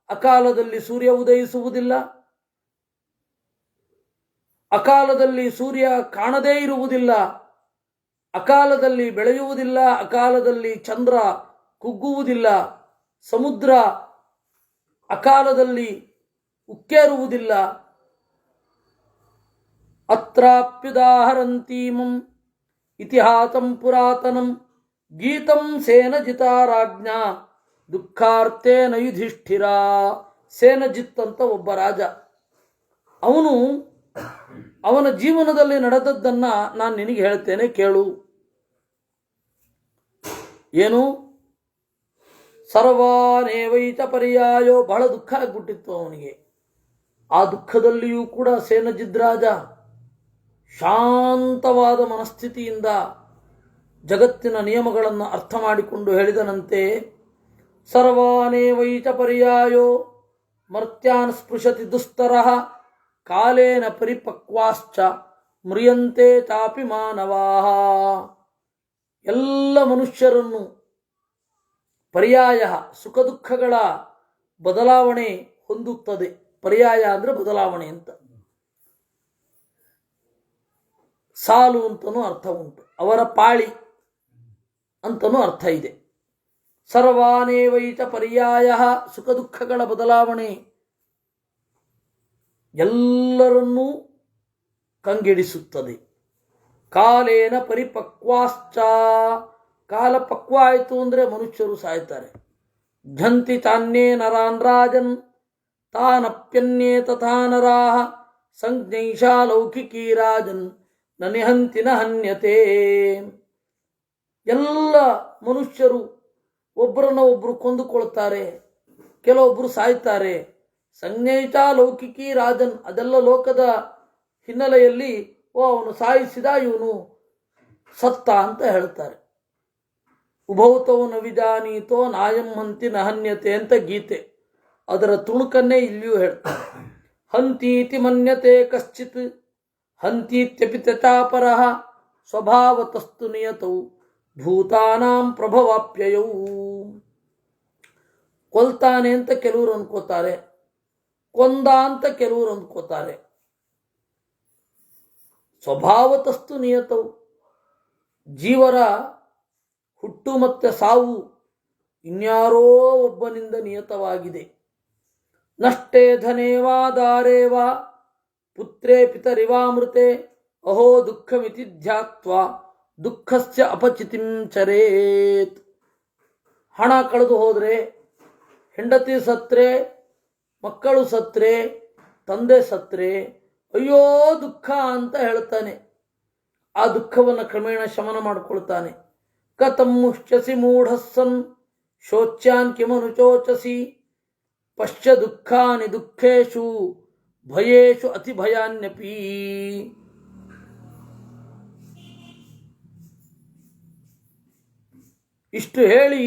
ಅಕಾಲದಲ್ಲಿ ಸೂರ್ಯ ಉದಯಿಸುವುದಿಲ್ಲ, ಅಕಾಲದಲ್ಲಿ ಸೂರ್ಯ ಕಾಣದೇ ಇರುವುದಿಲ್ಲ, ಅಕಾಲದಲ್ಲಿ ಬೆಳೆಯುವುದಿಲ್ಲ, ಅಕಾಲದಲ್ಲಿ ಚಂದ್ರ ಕುಗ್ಗುವುದಿಲ್ಲ, ಸಮುದ್ರ ಅಕಾಲದಲ್ಲಿ ಉಕ್ಕೇರುವುದಿಲ್ಲ. ಅತ್ರಾಪ್ಯುದಾಹರಂತೀಮಂ ಇತಿಹಾಸಂ ಪುರಾತನಂ ಗೀತಂ ಸೇನಜಿತಾ ರಾಜ್ಞ ದುಃಖಾರ್ಥೇನ ಯುಧಿಷ್ಠಿರ. ಸೇನಜಿತ್ ಅಂತ ಒಬ್ಬ ರಾಜ, ಅವನ ಜೀವನದಲ್ಲಿ ನಡೆದದ್ದನ್ನು ನಾನು ನಿನಗೆ ಹೇಳ್ತೇನೆ, ಕೇಳು. ಏನು? ಸರ್ವಾನೇವೈತ ಪರ್ಯಾಯೋ, ಬಹಳ ದುಃಖ ಆಗ್ಬಿಟ್ಟಿತ್ತು ಅವನಿಗೆ. ಆ ದುಃಖದಲ್ಲಿಯೂ ಕೂಡ ಸೇನಜಿತ್ ರಾಜ ಶಾಂತವಾದ ಮನಸ್ಥಿತಿಯಿಂದ ಜಗತ್ತಿನ ನಿಯಮಗಳನ್ನು ಅರ್ಥ ಮಾಡಿಕೊಂಡು ಹೇಳಿದನಂತೆ, ಸರ್ವಾನೇವೈತ ಪರ್ಯಾಯೋ ಮರ್ತ್ಯಾನ್ ಸ್ಪೃಶತಿ ದುಸ್ತರಃ ಕಾಲೇನ ಪರಿಪಕ್ವಾಶ್ಚ ಮ್ರಿಯಂತೆ ಚಾಪಿ ಮಾನವಾಃ. ಎಲ್ಲ ಮನುಷ್ಯರನ್ನು ಪರ್ಯಾಯ ಸುಖ ದುಃಖಗಳ ಬದಲಾವಣೆ ಹೊಂದುತ್ತದೆ. ಪರ್ಯಾಯ ಅಂದರೆ ಬದಲಾವಣೆ ಅಂತ. ಸಾಲು ಅಂತನೂ ಅರ್ಥ ಉಂಟು, ಅವರ ಪಾಳಿ ಅಂತನೂ ಅರ್ಥ ಇದೆ. ಸರ್ವಾನೇವೈತ ಪರ್ಯಾಯ, ಸುಖ ದುಃಖಗಳ ಬದಲಾವಣೆ ಎಲ್ಲರನ್ನೂ ಕಂಗೆಡಿಸುತ್ತದೆ. ಕಾಲೇನ ಪರಿಪಕ್ವಾಶ್ಚ, ಕಾಲ ಪಕ್ವ ಆಯಿತು ಅಂದರೆ ಮನುಷ್ಯರು ಸಾಯ್ತಾರೆ. ಝಂತಿ ಚಾನ್ಯೇ ನರಾನ್ ರಾಜನ್ ತಾನಪ್ಯನ್ಯೇ ತಥಾ ನರಾಹ ಸಂಜ್ಞೈಷಾ ಲೌಕಿಕೀ ರಾಜನ್ ನ ನಿಹಂತಿ ನ ಹನ್ಯತೆ. ಎಲ್ಲ ಮನುಷ್ಯರು ಒಬ್ಬರನ್ನ ಒಬ್ಬರು ಕೊಂದುಕೊಳ್ತಾರೆ, ಕೆಲವೊಬ್ಬರು ಸಾಯ್ತಾರೆ. ಸಂಜ್ಞೈಷ ಲೌಕಿಕಿ ರಾಜನ್, ಅದೆಲ್ಲ ಲೋಕದ ಹಿನ್ನೆಲೆಯಲ್ಲಿ ಅವನು ಸಾಯಿಸಿದ, ಇವನು ಸತ್ತ ಅಂತ ಹೇಳ್ತಾರೆ. ಉಭೌತೋ ನ ವಿಜಾನೀತೋ ನಾಯಂ ಹಂತಿ ನಹನ್ಯತೆ ಅಂತ ಗೀತೆ, ಅದರ ತುಣುಕನ್ನೇ ಇಲ್ಲಿಯೂ ಹೇಳ್ತಾರೆ. ಹಂತೀತಿ ಮನ್ಯತೆ ಕಶ್ಚಿತ್ ಹಂತೀತ್ಯಪಿ ತ್ಯಚಾಪರಃ ಸ್ವಭಾವತಸ್ತು ನಿಯತೌ ಭೂತಾನಾಂ ಪ್ರಭವಾಪ್ಯಯೌ. ಕೊಲ್ತಾನೆ ಅಂತ ಕೆಲವರು ಅಂದ್ಕೋತಾರೆ, ಕೊಂದ ಅಂತ ಕೆಲವರು ಅಂದ್ಕೋತಾರೆ. ಸ್ವಭಾವತಸ್ತು ನಿಯತವು, ಜೀವರ ಹುಟ್ಟು ಮತ್ತೆ ಸಾವು ಇನ್ಯಾರೋ ಒಬ್ಬನಿಂದ ನಿಯತವಾಗಿದೆ. ನಷ್ಟೇ ಧನೇವಾ ದಾರೇವಾ ಪುತ್ರೇ ಪಿತರಿವಾಮೃತೆ ಅಹೋ ದುಃಖಮಿತಿ ಧ್ಯಾತ್ವಾ ದುಃಖಸ್ಯ ಅಪಚಿತಿಂ ಚರೇತ್. ಹಣ ಕಳೆದು ಹೋದರೆ, ಹೆಂಡತಿ ಸತ್ರೆ, ಮಕ್ಕಳು ಸತ್ರೆ, ತಂದೆ ಸತ್ರೆ, ಅಯ್ಯೋ ದುಃಖ ಅಂತ ಹೇಳ್ತಾನೆ. ಆ ದುಃಖವನ್ನು ಕ್ರಮೇಣ ಶಮನ ಮಾಡಿಕೊಳ್ತಾನೆ. ಕಥಂ ಮುಷ್ಯಸಿ ಮೂಢಸ್ಸನ್ ಶೋಚ್ಯಾನ್ ಕಿಮನುಚೋಚಸಿ ಪಶ್ಯ ದುಃಖಾನಿ ದುಃಖೇಶು ಭಯೇಶು ಅತಿ ಭಯಾನ್ಯಪಿ. ಇಷ್ಟು ಹೇಳಿ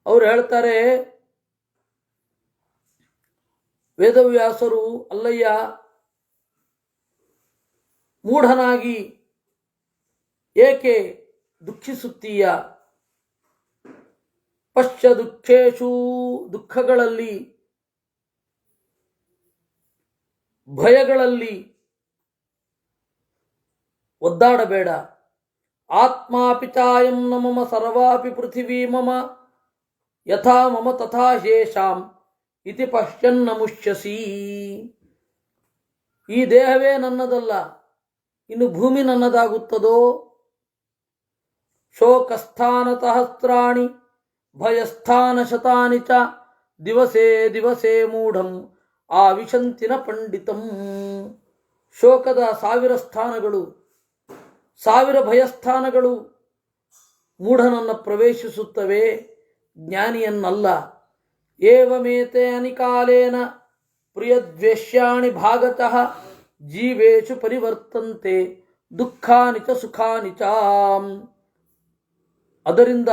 ಅವರು ಹೇಳ್ತಾರೆ, ವೇದವ್ಯಾಸರು, ಅಲ್ಲಯ್ಯ ಮೂಢನಾಗಿ ಏಕೆ ದುಃಖಿಸುತ್ತೀಯ? ಪಶ್ಯ ದುಃಖೇಶು, ದುಃಖಗಳಲ್ಲಿ, ಭಯಗಳಲ್ಲಿ ಒದ್ದಾಡಬೇಡ. ಆತ್ಮಾಪಿ ಚಾಯಂ ನ ಮಮ ಸರ್ವಾಪಿ ಪೃಥಿವೀ ಮಮ ಯಥಾ ಮಮ ತಥಾ ಶೇಷಾಂ ಇತಿ ಪಶ್ಯನ್ನ ಮುಷ್ಯಸಿ. ಈ ದೇಹವೇ ನನ್ನದಲ್ಲ, ಇನ್ನು ಭೂಮಿ ನನ್ನದಾಗುತ್ತದೋ? ಶೋಕಸ್ಥಾನ ಸಹಸ್ರಾಣಿ ಭಯಸ್ಥಾನ ಶತಾನಿ ಚ ದಿವಸೇ ದಿವಸೇ ಮೂಢಂ ಆವಿಶಂತಿನ ಪಂಡಿತಂ. ಶೋಕದ 1000 ಸ್ಥಾನಗಳು, 1000 ಭಯಸ್ಥಾನಗಳು ಮೂಢನನ್ನು ಪ್ರವೇಶಿಸುತ್ತವೆ, ಜ್ಞಾನಿಯನ್ನಲ್ಲ. ಏವಮೇತೆ ಅನಿಕಾಲೇನ ಪ್ರಿಯದ್ವೇಷ್ಯಾಣಿ ಭಾಗತಃ ಜೀವೇಶು ಪರಿವರ್ತಂತೆ ದುಃಖಾನಿ ಚ ಸುಖಾನಿ ಚ. ಅದರಿಂದ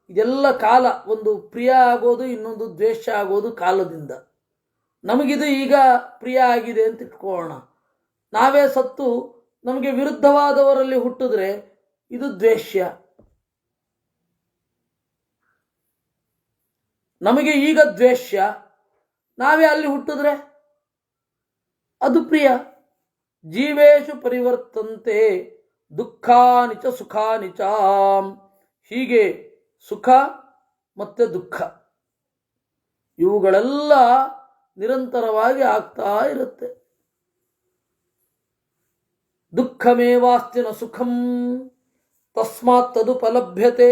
ಇದೆಲ್ಲ ಕಾಲ, ಒಂದು ಪ್ರಿಯ ಆಗೋದು, ಇನ್ನೊಂದು ದ್ವೇಷ ಆಗೋದು ಕಾಲದಿಂದ. ನಮಗಿದು ಈಗ ಪ್ರಿಯ ಆಗಿದೆ ಅಂತ ಇಟ್ಕೊಳ್ಳೋಣ, ನಾವೇ ಸತ್ತು ನಮಗೆ ವಿರುದ್ಧವಾದವರಲ್ಲಿ ಹುಟ್ಟಿದ್ರೆ ಇದು ದ್ವೇಷ್ಯ. ನಮಗೆ ಈಗ ದ್ವೇಷ್ಯ, ನಾವೇ ಅಲ್ಲಿ ಹುಟ್ಟಿದ್ರೆ ಅದು ಪ್ರಿಯ. ಜೀವೇಶು ಪರಿವರ್ತಂತೆ ದುಃಖಾನಿ ಚ ಸುಖಾನಿ ಚ. ಹೀಗೆ ಸುಖ ಮತ್ತು ದುಃಖ ಇವುಗಳೆಲ್ಲ ನಿರಂತರವಾಗಿ ಆಗ್ತಾ ಇರುತ್ತೆ. ದುಃಖಮೇವಾಸ್ತಿ ನ ಸುಖಂ ತಸ್ಮಾತ್ ತದುಪಲಭ್ಯತೆ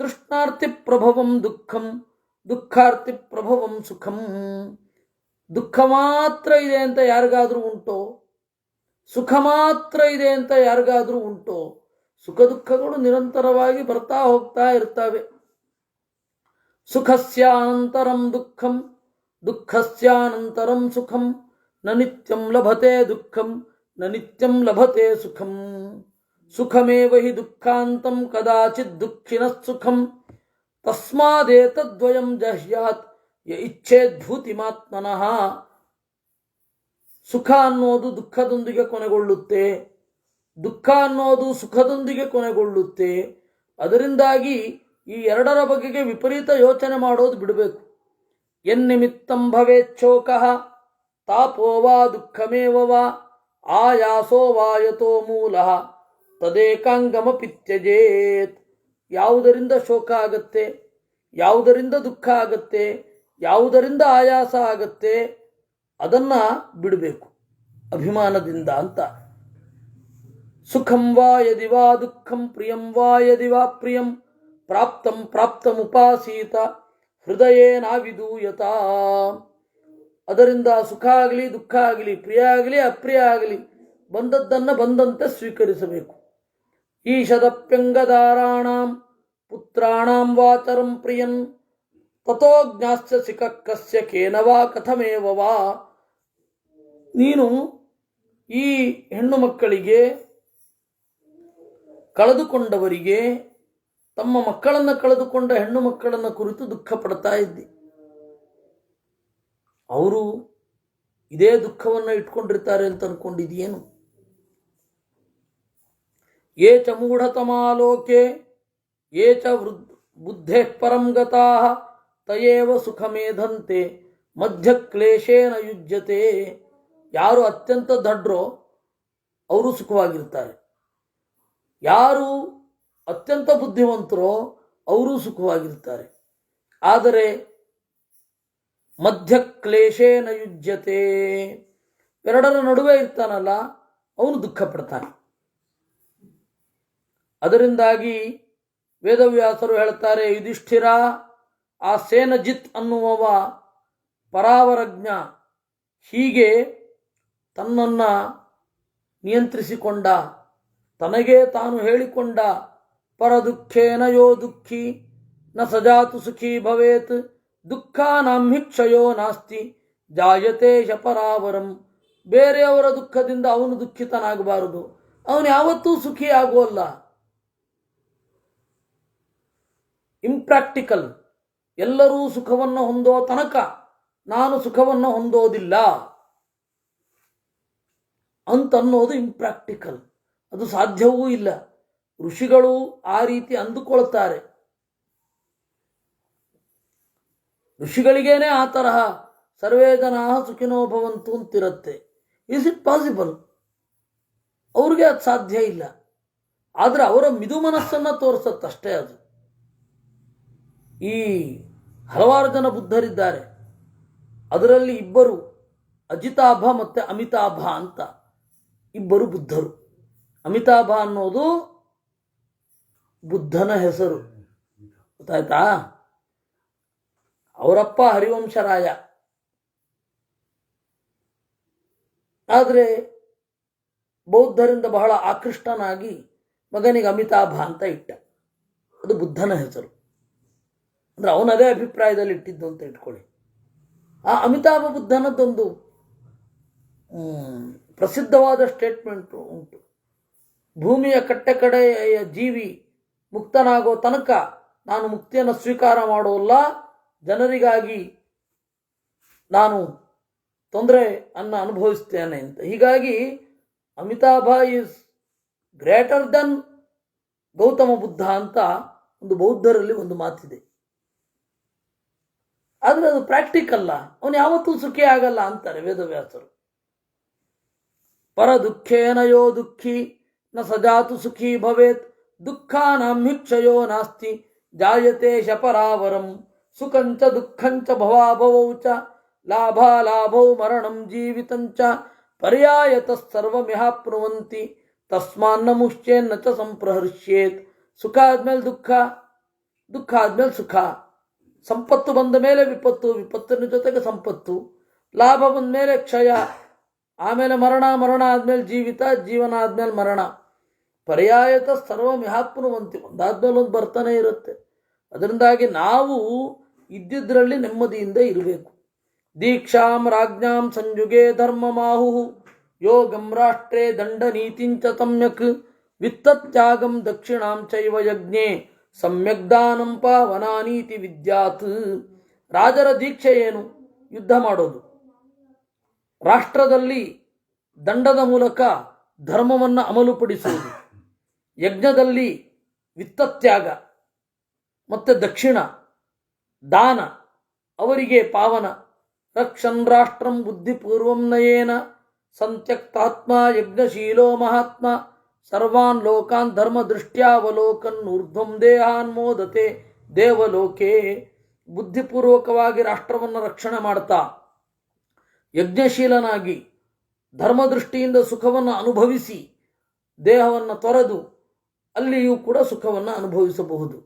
ತೃಷ್ಣಾರ್ತಿ ಪ್ರಭವಂ ದುಃಖಂ ದುಃಖಾರ್ತಿ ಪ್ರಭವಂ ಸುಖಂ. ದುಃಖ ಮಾತ್ರ ಇದೆ ಅಂತ ಯಾರಿಗಾದ್ರೂ ಉಂಟೋ? ಸುಖ ಮಾತ್ರ ಇದೆ ಅಂತ ಯಾರಿಗಾದ್ರೂ ಉಂಟೋ? ಸುಖ ದುಃಖಗಳು ನಿರಂತರವಾಗಿ ಬರ್ತಾ ಹೋಗ್ತಾ ಇರ್ತವೆ. ಸುಖಸ್ಯಾನಂತರಂ ದುಃಖಂ ದುಃಖಸ್ಯಾನಂತರಂ ಸುಖಂ ನ ನಿತ್ಯಂ ಲಭತೆ ದುಃಖಂ ನ ನಿತ್ಯಂ ಲಭತೆ ಸುಖಂ. ಸುಖಮೇವ ಹಿ ದುಃಖಾಂತಂ ಕದಾಚಿತ್ ದುಃಖಿನಃ ಸುಖಂ ತಸ್ಮಾದೇತದ್ವಯಂ ಜಹ್ಯಾತ್ ಯ ಇಚ್ಛೇದ್ಭೂತಿಮಾತ್ಮನಃ. ಸುಖ ಅನ್ನೋದು ದುಃಖದೊಂದಿಗೆ ಕೊನೆಗೊಳ್ಳುತ್ತೆ, ದುಃಖ ಅನ್ನೋದು ಸುಖದೊಂದಿಗೆ ಕೊನೆಗೊಳ್ಳುತ್ತೆ. ಅದರಿಂದಾಗಿ ಈ ಎರಡರ ಬಗೆಗೆ ವಿಪರೀತ ಯೋಚನೆ ಮಾಡೋದು ಬಿಡಬೇಕು. ಯನ್ನಿಮಿತ್ತಂ ಭವೇಚ್ಛೋಕಃ ತಾಪೋ ವಾ ದುಃಖಮೇವ ವಾ ಆಯಾಸೋ ವಾ ಯತೋ ಮೂಲಃ ತದೇಕಾಂಗಮಪಿ ತ್ಯಜೇತ್. ಯಾವುದರಿಂದ ಶೋಕ ಆಗತ್ತೆ, ಯಾವುದರಿಂದ ದುಃಖ ಆಗತ್ತೆ, ಯಾವುದರಿಂದ ಆಯಾಸ ಆಗತ್ತೆ, ಅದನ್ನ ಬಿಡಬೇಕು ಅಭಿಮಾನದಿಂದ ಅಂತ. ಸುಖಂ ವಾ ಯದಿ ವಾ ದುಃಖಂ, ಪ್ರಿಯಂ ವಾ ಯದಿ ವಾ ಪ್ರಿಯಂ, ಪ್ರಾಪ್ತಂ ಪ್ರಾಪ್ತಮುಪಾಸೀತ ಹೃದಯೇನಾವಿದೂಯತ. ಅದರಿಂದ ಸುಖ ಆಗಲಿ ದುಃಖ ಆಗಲಿ, ಪ್ರಿಯ ಆಗಲಿ ಅಪ್ರಿಯ ಆಗಲಿ, ಬಂದದ್ದನ್ನು ಬಂದಂತೆ ಸ್ವೀಕರಿಸಬೇಕು. ಈಶದಪ್ಯಂಗದಾರಾಣಾಂ ಪುತ್ರಾಣಾಂ ವಾಚರಂ ಪ್ರಿಯನ್ ತಥೋ ಜ್ಞಾಸ್ಯ ಸಿಕಕ್ಕಸ್ಯ ಕೇನ ವಾ ಕಥಮೇವ ವಾ. ನೀನು ಈ ಹೆಣ್ಣು ಮಕ್ಕಳಿಗೆ, ಕಳೆದುಕೊಂಡವರಿಗೆ, ತಮ್ಮ ಮಕ್ಕಳನ್ನು ಕಳೆದುಕೊಂಡ ಹೆಣ್ಣು ಮಕ್ಕಳನ್ನು ಕುರಿತು ದುಃಖ ಪಡ್ತಾ ಇದ್ದಿ. ಅವರು ಇದೇ ದುಃಖವನ್ನು ಇಟ್ಕೊಂಡಿರ್ತಾರೆ ಅಂತ ಅನ್ಕೊಂಡಿದೆಯೇನು? ಯೇ ಚ ಮೂಢತಮಾಲೋಕೆ ಯೇ ಚ ಬುದ್ಧೇ ಪರಂ ಗತಾಃ ತಯೇವ ಸುಖಮೇಧಂತೆ ಮಧ್ಯ ಕ್ಲೇಶೇನ ಯುಜ್ಯತೆ. ಯಾರು ಅತ್ಯಂತ ದಡ್ರೋ ಅವರು ಸುಖವಾಗಿರ್ತಾರೆ, ಯಾರು ಅತ್ಯಂತ ಬುದ್ಧಿವಂತರೋ ಅವರು ಸುಖವಾಗಿರ್ತಾರೆ. ಆದರೆ ಮಧ್ಯ ಕ್ಲೇಶೇನ ಯುಜ್ಯತೆ, ಎರಡರ ನಡುವೆ ಇರ್ತಾನಲ್ಲ ಅವನು ದುಃಖ ಪಡ್ತಾನೆ. ಅದರಿಂದಾಗಿ ವೇದವ್ಯಾಸರು ಹೇಳ್ತಾರೆ, ಯುಧಿಷ್ಠಿರ, ಆ ಸೇನಜಿತ್ ಅನ್ನುವವ ಪರಾವರಜ್ಞ ಹೀಗೆ ತನ್ನನ್ನು ನಿಯಂತ್ರಿಸಿಕೊಂಡ, ತನಗೇ ತಾನು ಹೇಳಿಕೊಂಡ, ಪರದುಃಖೇನ ಯೋ ದುಃಖಿ ನ ಸಜಾತು ಸುಖಿ ಭವೇತ್, ದುಃಖಾನಾಂ ಹಿ ಕ್ಷಯೋ ನಾಸ್ತಿ ಜಾಯತೆ ಶಪರಾವರಂ. ಬೇರೆಯವರ ದುಃಖದಿಂದ ಅವನು ದುಃಖಿತನಾಗಬಾರದು, ಅವನು ಯಾವತ್ತೂ ಸುಖಿ ಆಗೋಲ್ಲ. ಇಂಪ್ರಾಕ್ಟಿಕಲ್. ಎಲ್ಲರೂ ಸುಖವನ್ನು ಹೊಂದೋ ತನಕ ನಾನು ಸುಖವನ್ನು ಹೊಂದೋದಿಲ್ಲ ಅಂತನ್ನೋದು ಇಂಪ್ರಾಕ್ಟಿಕಲ್. ಅದು ಸಾಧ್ಯವೂ ಇಲ್ಲ. ಋಷಿಗಳು ಆ ರೀತಿ ಅಂದುಕೊಳ್ತಾರೆ. ಋಷಿಗಳಿಗೇನೆ ಆ ತರಹ ಸರ್ವೇ ಜನಾ ಸುಖಿನೋ ಭವಂತು ಅಂತಿರುತ್ತೆ. Is it possible? ಅವ್ರಿಗೆ ಅದು ಸಾಧ್ಯ ಇಲ್ಲ. ಆದರೆ ಅವರ ಮಿದು ಮನಸ್ಸನ್ನು ತೋರಿಸತ್ತಷ್ಟೇ ಅದು. ಈ ಹಲವಾರು ಜನ ಬುದ್ಧರಿದ್ದಾರೆ. ಅದರಲ್ಲಿ ಇಬ್ಬರು, ಅಜಿತಾಭ ಮತ್ತು ಅಮಿತಾಭ ಅಂತ ಇಬ್ಬರು ಬುದ್ಧರು. ಅಮಿತಾಭ ಅನ್ನೋದು ಬುದ್ಧನ ಹೆಸರು, ಗೊತ್ತಾಯ್ತಾ? ಅವರಪ್ಪ ಹರಿವಂಶರಾಯ. ಆದರೆ ಬೌದ್ಧರಿಂದ ಬಹಳ ಆಕೃಷ್ಟನಾಗಿ ಮಗನಿಗೆ ಅಮಿತಾಭ ಅಂತ ಇಟ್ಟ. ಅದು ಬುದ್ಧನ ಹೆಸರು. ಅಂದರೆ ಅವನದೇ ಅಭಿಪ್ರಾಯದಲ್ಲಿ ಇಟ್ಟಿದ್ದು ಅಂತ ಇಟ್ಕೊಳ್ಳಿ. ಆ ಅಮಿತಾಭ ಬುದ್ಧನದ್ದೊಂದು ಪ್ರಸಿದ್ಧವಾದ ಸ್ಟೇಟ್ಮೆಂಟ್ ಉಂಟು. ಭೂಮಿಯ ಕಟ್ಟೆಕಡೆಯ ಜೀವಿ ಮುಕ್ತನಾಗೋ ತನಕ ನಾನು ಮುಕ್ತಿಯನ್ನು ಸ್ವೀಕಾರ ಮಾಡೋಲ್ಲ, ಜನರಿಗಾಗಿ ನಾನು ತೊಂದರೆ ಅನುಭವಿಸ್ತೇನೆ ಅಂತ. ಹೀಗಾಗಿ Amitabha is greater than Gautama Buddha ಅಂತ ಒಂದು ಬೌದ್ಧರಲ್ಲಿ ಒಂದು ಮಾತಿದೆ. ಆದರೆ ಅದು ಪ್ರಾಕ್ಟಿಕಲ್ಲ. ಅವನು ಯಾವತ್ತೂ ಸುಖಿ ಆಗಲ್ಲ ಅಂತಾರೆ ವೇದವ್ಯಾಸರು. ಪರ ದುಃಖೇನ ಯೋ ದುಃಖಿ ನ ಸಜಾತು ಸುಖಿ ಭವೇತ್, ದುಃಖಾನಾಂ ಹಿ ಕ್ಷಯೋ ನಾಸ್ತಿ ಜಾಯತೆ ಶಪರಾವರಂ. ಸುಖಂಚ ದುಃಖಂಚ ಭವಾಭವೌ ಚ ಲಾಭಾಲಾಭೌ ಮರಣಂ ಜೀವಿತಂಚ ಪರ್ಯಾಯತಃ ಸರ್ವಮಿಹಾಪ್ನುವಂತಿ ತಸ್ಮಾನ್ನ ಮುಶ್ಚೇನ್ನ ಚ ಸಂಪ್ರಹರ್ಷ್ಯೇತ್. ಸುಖ ಆದ್ಮೇಲೆ ದುಃಖ, ದುಃಖ ಆದ್ಮೇಲೆ ಸುಖ. ಸಂಪತ್ತು ಬಂದ ಮೇಲೆ ವಿಪತ್ತು, ವಿಪತ್ತಿನ ಜೊತೆಗೆ ಸಂಪತ್ತು. ಲಾಭ ಬಂದ ಮೇಲೆ ಕ್ಷಯ, ಆಮೇಲೆ ಮರಣ, ಮರಣ ಆದ್ಮೇಲೆ ಜೀವಿತ, ಜೀವನ ಆದ್ಮೇಲೆ ಮರಣ. ಪರ್ಯಾಯತ ಸರ್ವಮಿಹಾಪ್ನುವಂತಿ, ಒಂದಾದ್ಮೇಲೆ ಒಂದು ಬರ್ತಾನೆ ಇರುತ್ತೆ. ಅದರಿಂದಾಗಿ ನಾವು ಇದ್ದಿದ್ರಲ್ಲಿ ನೆಮ್ಮದಿಯಿಂದ ಇರಬೇಕು. ದೀಕ್ಷಾಂ ರಾಜ್ಞಾಂ ಸಂಯುಗೇ ಧರ್ಮಮಾಹು ಯೋಗಂ ರಾಷ್ಟ್ರೇ ದಂಡ ನೀತಿಂಚ ತಮ್ಯಕ್ ವಿತ್ತತ್ಯಾಗಂ ದಕ್ಷಿಣಾಂ ಚೈವ ಯಜ್ಞೆ ಸಮ್ಯಕ್ ದಾನಂ ಪಾವನಾನೀತಿ ವಿದ್ಯಾತ್. ರಾಜರ ದೀಕ್ಷೆ ಏನು? ಯುದ್ಧ ಮಾಡೋದು. ರಾಷ್ಟ್ರದಲ್ಲಿ ದಂಡದ ಮೂಲಕ ಧರ್ಮವನ್ನು ಅಮಲುಪಡಿಸುವುದು. ಯಜ್ಞದಲ್ಲಿ ವಿತ್ತತ್ಯಾಗ ಮತ್ತು ದಕ್ಷಿಣ ದಾನ ಅವರಿಗೆ ಪಾವನ. ರಕ್ಷನ್ ರಾಷ್ಟ್ರಂ ಬುದ್ಧಿಪೂರ್ವಂ ನಯೇನ ಸಂತ್ಯಕ್ತಾತ್ಮ ಯಜ್ಞಶೀಲೋ ಮಹಾತ್ಮ ಸರ್ವಾನ್ ಲೋಕಾನ್ ಧರ್ಮದೃಷ್ಟ್ಯಾವಲೋಕನ್ ಊರ್ಧ್ವಂ ದೇಹಾನ್ ಮೋದತೆ ದೇವಲೋಕೆ. ಬುದ್ಧಿಪೂರ್ವಕವಾಗಿ ರಾಷ್ಟ್ರವನ್ನು ರಕ್ಷಣೆ ಮಾಡ್ತಾ ಯಜ್ಞಶೀಲನಾಗಿ ಧರ್ಮದೃಷ್ಟಿಯಿಂದ ಸುಖವನ್ನು ಅನುಭವಿಸಿ ದೇಹವನ್ನು ತೊರೆದು ಅಲ್ಲಿಯೂ ಕೂಡ ಸುಖವನ್ನು ಅನುಭವಿಸಬಹುದು.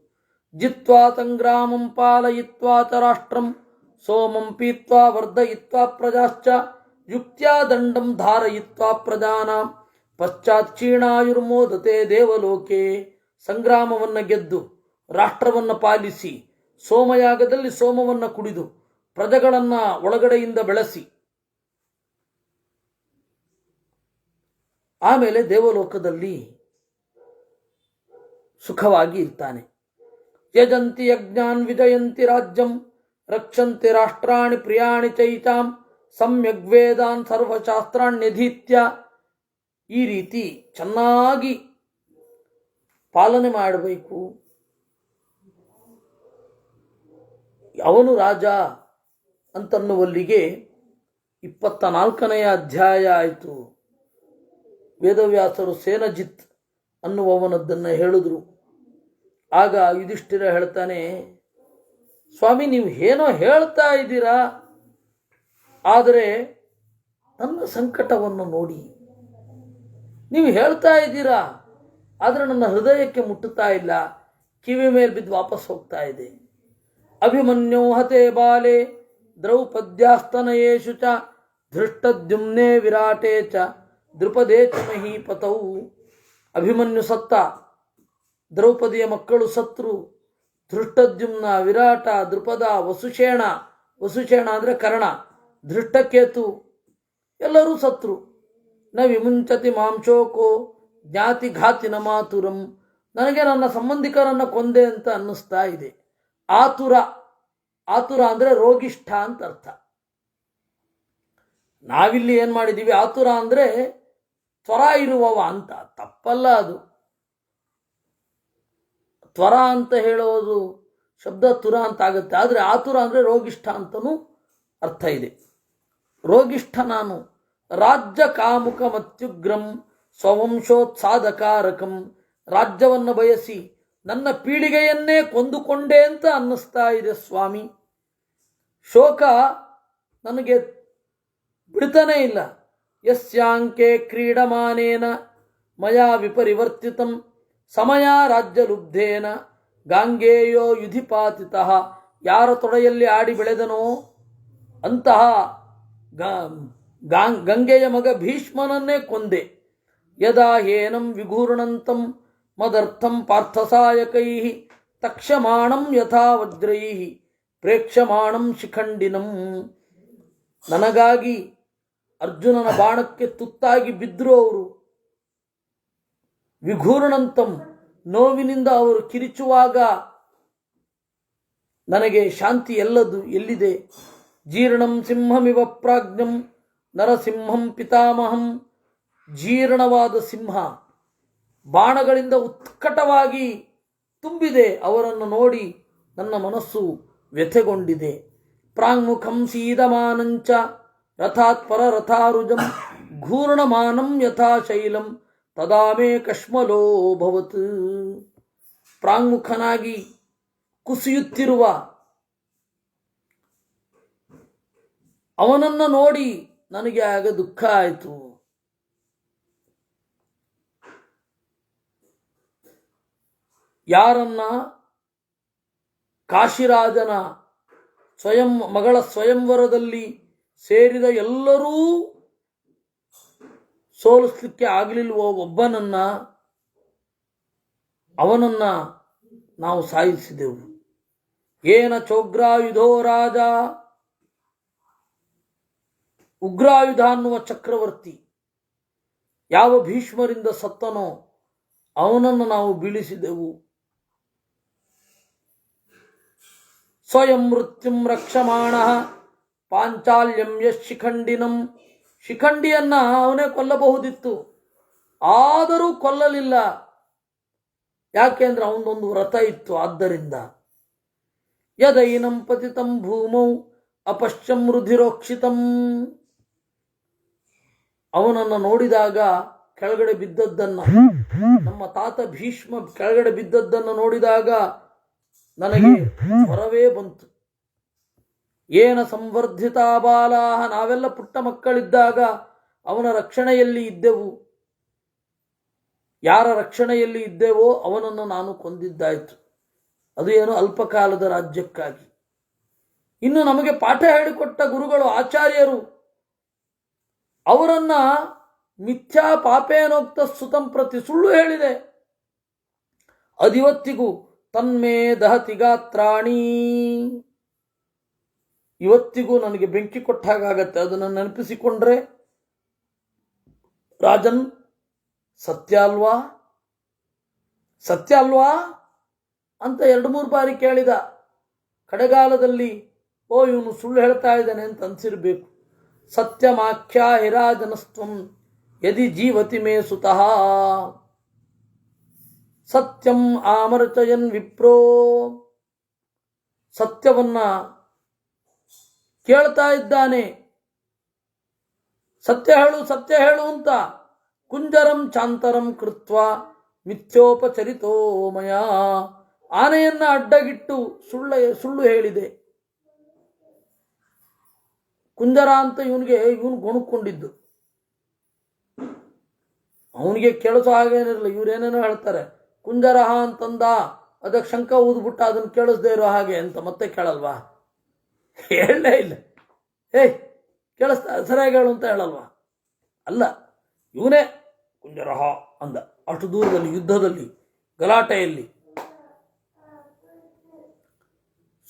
ಜಿತ್ವಾ ಸಂಗ್ರಾಮಂ ಪಾಲಯಿತ್ವಾ ಚ ರಾಷ್ಟ್ರಂ ಸೋಮಂ ಪೀತ್ವಾ ವರ್ಧಯಿತ್ವಾ ಪ್ರಜಾಶ್ಚ ಯುಕ್ತ್ಯಾ ದಂಡಂ ಧಾರಯಿತ್ವಾ ಪ್ರಜಾನಾಂ ಪಶ್ಚಾತ್ ಕ್ಷೀಣಾಯುರ್ಮೋದತೆ ದೇವಲೋಕೆ. ಸಂಗ್ರಾಮವನ್ನು ಗೆದ್ದು ರಾಷ್ಟ್ರವನ್ನು ಪಾಲಿಸಿ ಸೋಮಯಾಗದಲ್ಲಿ ಸೋಮವನ್ನು ಕುಡಿದು ಪ್ರಜೆಗಳನ್ನು ಒಳಗಡೆಯಿಂದ ಬೆಳೆಸಿ ಆಮೇಲೆ ದೇವಲೋಕದಲ್ಲಿ ಸುಖವಾಗಿ ಇರ್ತಾನೆ. ಯಜಂತಿ ಯಜ್ಞಾನ್ ವಿಜಯಂತಿ ರಾಜ್ಯಂ ರಕ್ಷಂತಿ ರಾಷ್ಟ್ರಾಣಿ ಪ್ರಿಯಾಣಿ ಚೈತಾಂ ಸಮ್ಯಗ್ವೇದಾನ್ ಸರ್ವಶಾಸ್ತ್ರಾಣ್ಯಧೀತ್ಯ. ಈ ರೀತಿ ಚೆನ್ನಾಗಿ ಪಾಲನೆ ಮಾಡಬೇಕು. ಅವನು ರಾಜ ಅಂತನ್ನುವಲ್ಲಿಗೆ 24ನೆಯ ಅಧ್ಯಾಯ ಆಯಿತು. ವೇದವ್ಯಾಸರು ಸೇನಜಿತ್ ಅನ್ನುವವನದ್ದನ್ನು ಹೇಳಿದ್ರು. ಆಗ ಯುಧಿಷ್ಠಿರ ಹೇಳ್ತಾನೆ, ಸ್ವಾಮಿ ನೀವು ಏನೋ ಹೇಳ್ತಾ ಇದ್ದೀರಾ, ಆದರೆ ನನ್ನ ಸಂಕಟವನ್ನು ನೋಡಿ. ನೀವು ಹೇಳ್ತಾ ಇದ್ದೀರಾ, ಆದರೆ ನನ್ನ ಹೃದಯಕ್ಕೆ ಮುಟ್ಟುತ್ತಾ ಇಲ್ಲ, ಕಿವಿ ಮೇಲೆ ಬಿದ್ದು ವಾಪಸ್ ಹೋಗ್ತಾ ಇದೆ. ಅಭಿಮನ್ಯೋ ಹತೆ ಬಾಲೆ ದ್ರೌಪದ್ಯಾಸ್ತನಯೇಷು ಚ ಧೃಷ್ಟದ್ಯುಮ್ನೆ ವಿರಾಟೇ ಚ ದ್ರುಪದೇ ಚ ಮಹೀಪತೌ. ಅಭಿಮನ್ಯು ಸತ್ತ, ದ್ರೌಪದಿಯ ಮಕ್ಕಳು ಸತ್ರು. ಧೃಷ್ಟದ್ಯುಮ್ನ, ವಿರಾಟ, ದ್ರುಪದ, ವಸುಷೇಣ, ವಸುಷೇಣ ಅಂದರೆ ಕರ್ಣ, ಧೃಷ್ಟಕೇತು ಎಲ್ಲರೂ ಸತ್ರು. ನ ವಿಮುಂಚತಿ ಮಾಂಶೋಕೋ ಜ್ಞಾತಿ ಘಾತಿನ ಮಾತುರಂ. ನನಗೆ ನನ್ನ ಸಂಬಂಧಿಕರನ್ನು ಕೊಂದೆ ಅಂತ ಅನ್ನಿಸ್ತಾ ಇದೆ. ಆತುರ, ಆತುರ ಅಂದರೆ ರೋಗಿಷ್ಠ ಅಂತ ಅರ್ಥ. ನಾವಿಲ್ಲಿ ಏನು ಮಾಡಿದ್ದೀವಿ, ಆತುರ ಅಂದರೆ ತ್ವರ ಇರುವವ ಅಂತ. ತಪ್ಪಲ್ಲ ಅದು. ತ್ವರ ಅಂತ ಹೇಳೋದು ಶಬ್ದ ತುರ ಅಂತ ಆಗುತ್ತೆ, ಆದರೆ ಆತುರ ಅಂದರೆ ರೋಗಿಷ್ಠ ಅಂತನೂ ಅರ್ಥ ಇದೆ. ರೋಗಿಷ್ಠ ನಾನು. ರಾಜ್ಯ ಕಾಮುಕ ಮತ್ಯುಗ್ರಂ ಸ್ವವಂಶೋತ್ಸಾದಕಾರಕಂ. ರಾಜ್ಯವನ್ನು ಬಯಸಿ ನನ್ನ ಪೀಳಿಗೆಯನ್ನೇ ಕೊಂದುಕೊಂಡೆ ಅಂತ ಅನ್ನಿಸ್ತಾ ಇದೆ ಸ್ವಾಮಿ. ಶೋಕ ನನಗೆ ಬಿಡ್ತಾನೇ ಇಲ್ಲ. ಯಸ್ಯಾಂಕೆ ಕ್ರೀಡಮಾನೇನ ಮಯಾ ವಿಪರಿವರ್ತಿತಂ ಸಮಯ ರಾಜ್ಯಲುಬ್ಧೇನ ಗಾಂಗೇಯೋ ಯುಧಿಪಾತಿತಃ. ಯಾರ ತೊಡೆಯಲ್ಲಿ ಆಡಿ ಬೆಳೆದನೋ ಅಂತಹ ಗಂಗೆಯ ಮಗ ಭೀಷ್ಮನನ್ನೇ ಕೊಂದೆ. ಯದಾ ಹೇನಂ ವಿಘೂರ್ಣಂತಂ ಮದರ್ಥಂ ಪಾರ್ಥಸಾಯಕೈ ತಕ್ಷಮಾಣಂ ಯಥಾ ವಜ್ರೈ ಪ್ರೇಕ್ಷಮಾಣಂ ಶಿಖಂಡಿನಂ. ನನಗಾಗಿ ಅರ್ಜುನನ ಬಾಣಕ್ಕೆ ತುತ್ತಾಗಿ ಬಿದ್ದರು ಅವರು. ವಿಘೂರ್ಣಂತಂ, ನೋವಿನಿಂದ ಅವರು ಕಿರಿಚುವಾಗ ನನಗೆ ಶಾಂತಿ ಎಲ್ಲಿದೆ. ಜೀರ್ಣಂ ಸಿಂಹಮಿವ ಪ್ರಾಜ್ಞಂ ನರಸಿಂಹಂ ಪಿತಾಮಹಂ. ಜೀರ್ಣವಾದ ಸಿಂಹ ಬಾಣಗಳಿಂದ ಉತ್ಕಟವಾಗಿ ತುಂಬಿದೆ. ಅವರನ್ನು ನೋಡಿ ನನ್ನ ಮನಸ್ಸು ವ್ಯಥೆಗೊಂಡಿದೆ. ಪ್ರಾಂಗುಖಂ ಸೀದಮಾನಂಚ ರಥಾತ್ ಪರರಥಾರುಜಂ ಘೂರ್ಣಮಾನಂ ಯಥಾ ಶೈಲಂ ತದಾ ಮೇ ಕಶ್ಮಲೋ ಭವತ್. ಪ್ರಾಂಗುಖನಾಗಿ ಕುಸಿಯುತ್ತಿರುವ ಅವನನ್ನು ನೋಡಿ ನನಗೆ ಆಗ ದುಃಖ ಆಯಿತು. ಯಾರನ್ನ ಕಾಶಿರಾಜನ ಮಗಳ ಸ್ವಯಂವರದಲ್ಲಿ ಸೇರಿದ ಎಲ್ಲರೂ ಸೋಲಿಸ್ಲಿಕ್ಕೆ ಆಗಲಿಲ್ವೋ ಒಬ್ಬನನ್ನ, ಅವನನ್ನ ನಾವು ಸಾಯಿಸಿದೆವು. ಏನ ಚೋಗ್ರಾಯುಧೋ ರಾಜ, ಉಗ್ರಾಯುಧ ಅನ್ನುವ ಚಕ್ರವರ್ತಿ ಯಾವ ಭೀಷ್ಮರಿಂದ ಸತ್ತನೋ ಅವನನ್ನು ನಾವು ಬೀಳಿಸಿದೆವು. ಸ್ವಯಂ ಮೃತ್ಯುಂ ರಕ್ಷಮಾಣ ಪಾಂಚಾಲ್ಯಂ ಶಿಖಂಡಿನಂ. ಶಿಖಂಡಿಯನ್ನ ಅವನೇ ಕೊಲ್ಲಬಹುದಿತ್ತು, ಆದರೂ ಕೊಲ್ಲಲಿಲ್ಲ. ಯಾಕೆಂದ್ರೆ ಅವನದೊಂದು ವ್ರತ ಇತ್ತು. ಆದ್ದರಿಂದ ಯದೈನಂ ಪತಿತಂ ಭೂಮೌ ಅಪಶ್ಯಂ ರುಧಿರೋಕ್ಷಿತಂ. ಅವನನ್ನು ನೋಡಿದಾಗ ಕೆಳಗಡೆ ಬಿದ್ದದ್ದನ್ನ, ನಮ್ಮ ತಾತ ಭೀಷ್ಮ ಕೆಳಗಡೆ ಬಿದ್ದದ್ದನ್ನು ನೋಡಿದಾಗ ನನಗೆ ಹೊರವೇ ಬಂತು. ಏನ ಸಂವರ್ಧಿತ ಬಾಲಾಹ, ನಾವೆಲ್ಲ ಪುಟ್ಟ ಮಕ್ಕಳಿದ್ದಾಗ ಅವನ ರಕ್ಷಣೆಯಲ್ಲಿ ಇದ್ದೆವು. ಯಾರ ರಕ್ಷಣೆಯಲ್ಲಿ ಇದ್ದೇವೋ ಅವನನ್ನು ನಾನು ಕೊಂದಿದ್ದಾಯಿತು. ಅದು ಏನು ಅಲ್ಪಕಾಲದ ರಾಜ್ಯಕ್ಕಾಗಿ. ಇನ್ನು ನಮಗೆ ಪಾಠ ಹೇಳಿಕೊಟ್ಟ ಗುರುಗಳು, ಆಚಾರ್ಯರು, ಅವರನ್ನ ಮಿಥ್ಯಾ ಪಾಪೇನೋಕ್ತ ಸುತಂ ಪ್ರತಿ, ಸುಳ್ಳು ಹೇಳಿದೆ, ಅದಿವತ್ತಿಗೂ ತನ್ಮೇ ದಹತಿ ಗಾತ್ರಾಣಿ, ಇವತ್ತಿಗೂ ನನಗೆ ಬೆಂಕಿ ಕೊಟ್ಟ ಹಾಗಾಗತ್ತೆ. ಅದನ್ನು ನೆನಪಿಸಿಕೊಂಡ್ರೆ, ರಾಜನ್ ಸತ್ಯ ಅಲ್ವಾ ಸತ್ಯ ಅಲ್ವಾ ಅಂತ 2-3 ಬಾರಿ ಕೇಳಿದ. ಕಡೆಗಾಲದಲ್ಲಿ ಓ ಇವನು ಸುಳ್ಳು ಹೇಳ್ತಾ ಇದ್ದಾನೆ ಅಂತ ಅನ್ಸಿರ್ಬೇಕು. ಸತ್ಯಮಾಖ್ಯಾ ಹಿರಾಜನಸ್ತ್ವಂ ಯದಿ ಜೀವತಿ ಮೇ ಸುತಃ, ಸತ್ಯಂ ಆಮರ್ಚಯನ್ ವಿಪ್ರೋ, ಸತ್ಯವನ್ನ ಕೇಳ್ತಾ ಇದ್ದಾನೆ, ಸತ್ಯ ಹೇಳು ಸತ್ಯ ಹೇಳು ಅಂತ. ಕುಂಜರಂ ಚಾಂತರಂ ಕೃತ್ವ ಮಿಥ್ಯೋಪಚರಿತೋ ಮಯ, ಆನೆಯನ್ನ ಅಡ್ಡಗಿಟ್ಟು ಸುಳ್ಳು ಹೇಳಿದೆ. ಕುಂಜರ ಅಂತ ಇವನು ಗೊಣಕೊಂಡಿದ್ದು, ಅವನಿಗೆ ಕೇಳಿಸೋ ಹಾಗೇನಿರಲಿಲ್ಲ. ಇವರೇನೇನೋ ಹೇಳ್ತಾರೆ, ಕುಂಜರಹ ಅಂತಂದ, ಅದಕ್ಕೆ ಶಂಕ ಊದ್ಬಿಟ್ಟ, ಅದನ್ನು ಕೇಳಿಸ್ದೇ ಇರೋ ಹಾಗೆ ಅಂತ ಮತ್ತೆ ಕೇಳಲ್ವಾ? ಹೇಳಲೇ ಇಲ್ಲ. ಕೇಳಿಸ್ತಾ ಸರಿಯಾಗಿ ಹೇಳು ಅಂತ ಹೇಳಲ್ವಾ? ಅಲ್ಲ, ಇವನೇ ಕುಂಜರಹ ಅಂದ. ಅಷ್ಟು ದೂರದಲ್ಲಿ, ಯುದ್ಧದಲ್ಲಿ, ಗಲಾಟೆಯಲ್ಲಿ.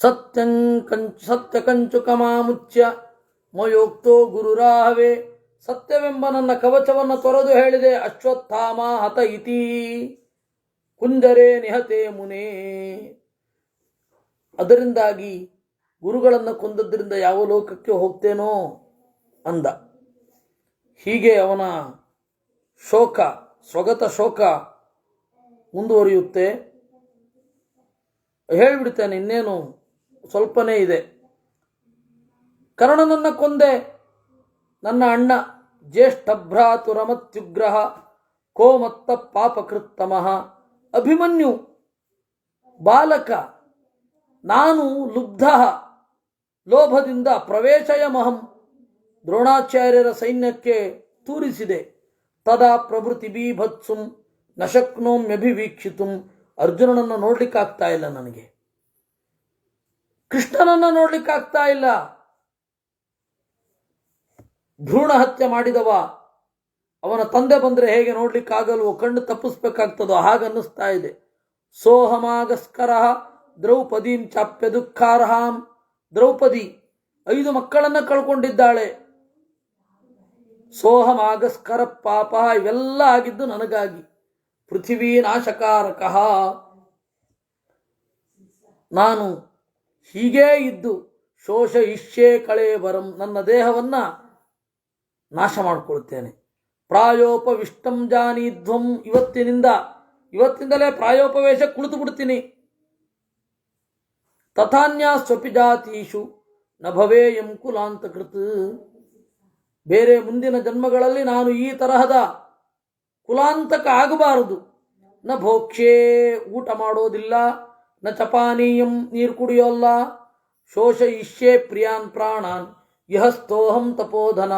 ಸತ್ಯ ಕಂಚುಕಮಾಮುಚ್ಯ ಮಯೋಕ್ತೋ ಗುರುರಾಹವೇ, ಸತ್ಯವೆಂಬ ನನ್ನ ಕವಚವನ್ನು ತೊರೆದು ಹೇಳಿದೆ, ಅಶ್ವತ್ಥಾಮ ಹತ ಇತಿ ಕುಂಜರೇ ನಿಹತೆ ಮುನೇ. ಅದರಿಂದಾಗಿ ಗುರುಗಳನ್ನು ಕೊಂದದ್ರಿಂದ ಯಾವ ಲೋಕಕ್ಕೆ ಹೋಗ್ತೇನೋ ಅಂದ. ಹೀಗೆ ಅವನ ಶೋಕ, ಸ್ವಗತ ಶೋಕ ಮುಂದುವರಿಯುತ್ತೆ. ಹೇಳಿಬಿಡ್ತೇನೆ, ಇನ್ನೇನು ಸ್ವಲ್ಪನೇ ಇದೆ. ಕರ್ಣನನ್ನ ಕೊಂದೆ, ನನ್ನ ಅಣ್ಣ ಜ್ಯೇಷ್ಠ ಭ್ರಾತುರಮತ್ಯುಗ್ರಹ ಕೋಮತ್ತ ಪಾಪಕೃತ್ತಮಃ ಅಭಿಮನ್ಯು ಬಾಲಕ, ನಾನು ಲುಬ್ಧ ಲೋಭದಿಂದ ಪ್ರವೇಶಯಮಹಂ, ದ್ರೋಣಾಚಾರ್ಯರ ಸೈನ್ಯಕ್ಕೆ ತೂರಿಸಿದೆ. ತದಾ ಪ್ರಭೃತಿ ಬೀಭತ್ಸುಂ ನ ಶಕ್ನೋಮ್ಯಭಿವೀಕ್ಷಿತುಂ, ಅರ್ಜುನನನ್ನು ನೋಡ್ಲಿಕ್ಕಾಗ್ತಾ ಇಲ್ಲ ನನಗೆ, ಕೃಷ್ಣನನ್ನ ನೋಡ್ಲಿಕ್ಕಾಗ್ತಾ ಇಲ್ಲ. ಭ್ರೂಣ ಹತ್ಯೆ ಮಾಡಿದವ ಅವನ ತಂದೆ ಬಂದರೆ ಹೇಗೆ ನೋಡ್ಲಿಕ್ಕಾಗಲ್ವೋ, ಕಣ್ಣು ತಪ್ಪಿಸ್ಬೇಕಾಗ್ತದೋ ಹಾಗನ್ನಿಸ್ತಾ ಇದೆ. ಸೋಹಮಾಗಸ್ಕರ ದ್ರೌಪದೀಂ ಚಾಪ್ಯ ದುಃಖಾರ್ಹಾಂ, ದ್ರೌಪದಿ 5 ಮಕ್ಕಳನ್ನ ಕಳ್ಕೊಂಡಿದ್ದಾಳೆ. ಸೋಹಮಾಗಸ್ಕರ ಪಾಪ, ಇವೆಲ್ಲ ಆಗಿದ್ದು ನನಗಾಗಿ. ಪೃಥಿವೀ ನಾಶಕಾರಕಃ, ನಾನು ಹೀಗೇ ಇದ್ದು ಶೋಷ ಇಷ್ಯೇ ಕಳೇಬರಂ, ನನ್ನ ದೇಹವನ್ನ ನಾಶ ಮಾಡಿಕೊಳ್ತೇನೆ. ಪ್ರಾಯೋಪವಿಷ್ಟಂ ಜಾನೀಧ್ವಂ, ಇವತ್ತಿಂದಲೇ ಪ್ರಾಯೋಪವೇಶ ಕುಳಿತು ಬಿಡ್ತೀನಿ. ತಥಾನ್ಯಾಸ್ವಪಿ ಜಾತೀಷು ನ ಭವೇಯಂ ಕುಲಾಂತಕೃತ್, ಬೇರೆ ಮುಂದಿನ ಜನ್ಮಗಳಲ್ಲಿ ನಾನು ಈ ತರಹದ ಕುಲಾಂತಕ ಆಗಬಾರದು. ನ ಭೋಕ್ಷೇ, ಊಟ ಮಾಡೋದಿಲ್ಲ. ನ ಚಪಾನೀಯಂ, ನೀರು ಕುಡಿಯೋಲ್ಲ. ಶೋಷ ಇಷ್ಯೇ ಪ್ರಿಯಾನ್ ಪ್ರಾಣಾನ್ ಯಹಸ್ತೋಹಂ ತಪೋಧನ,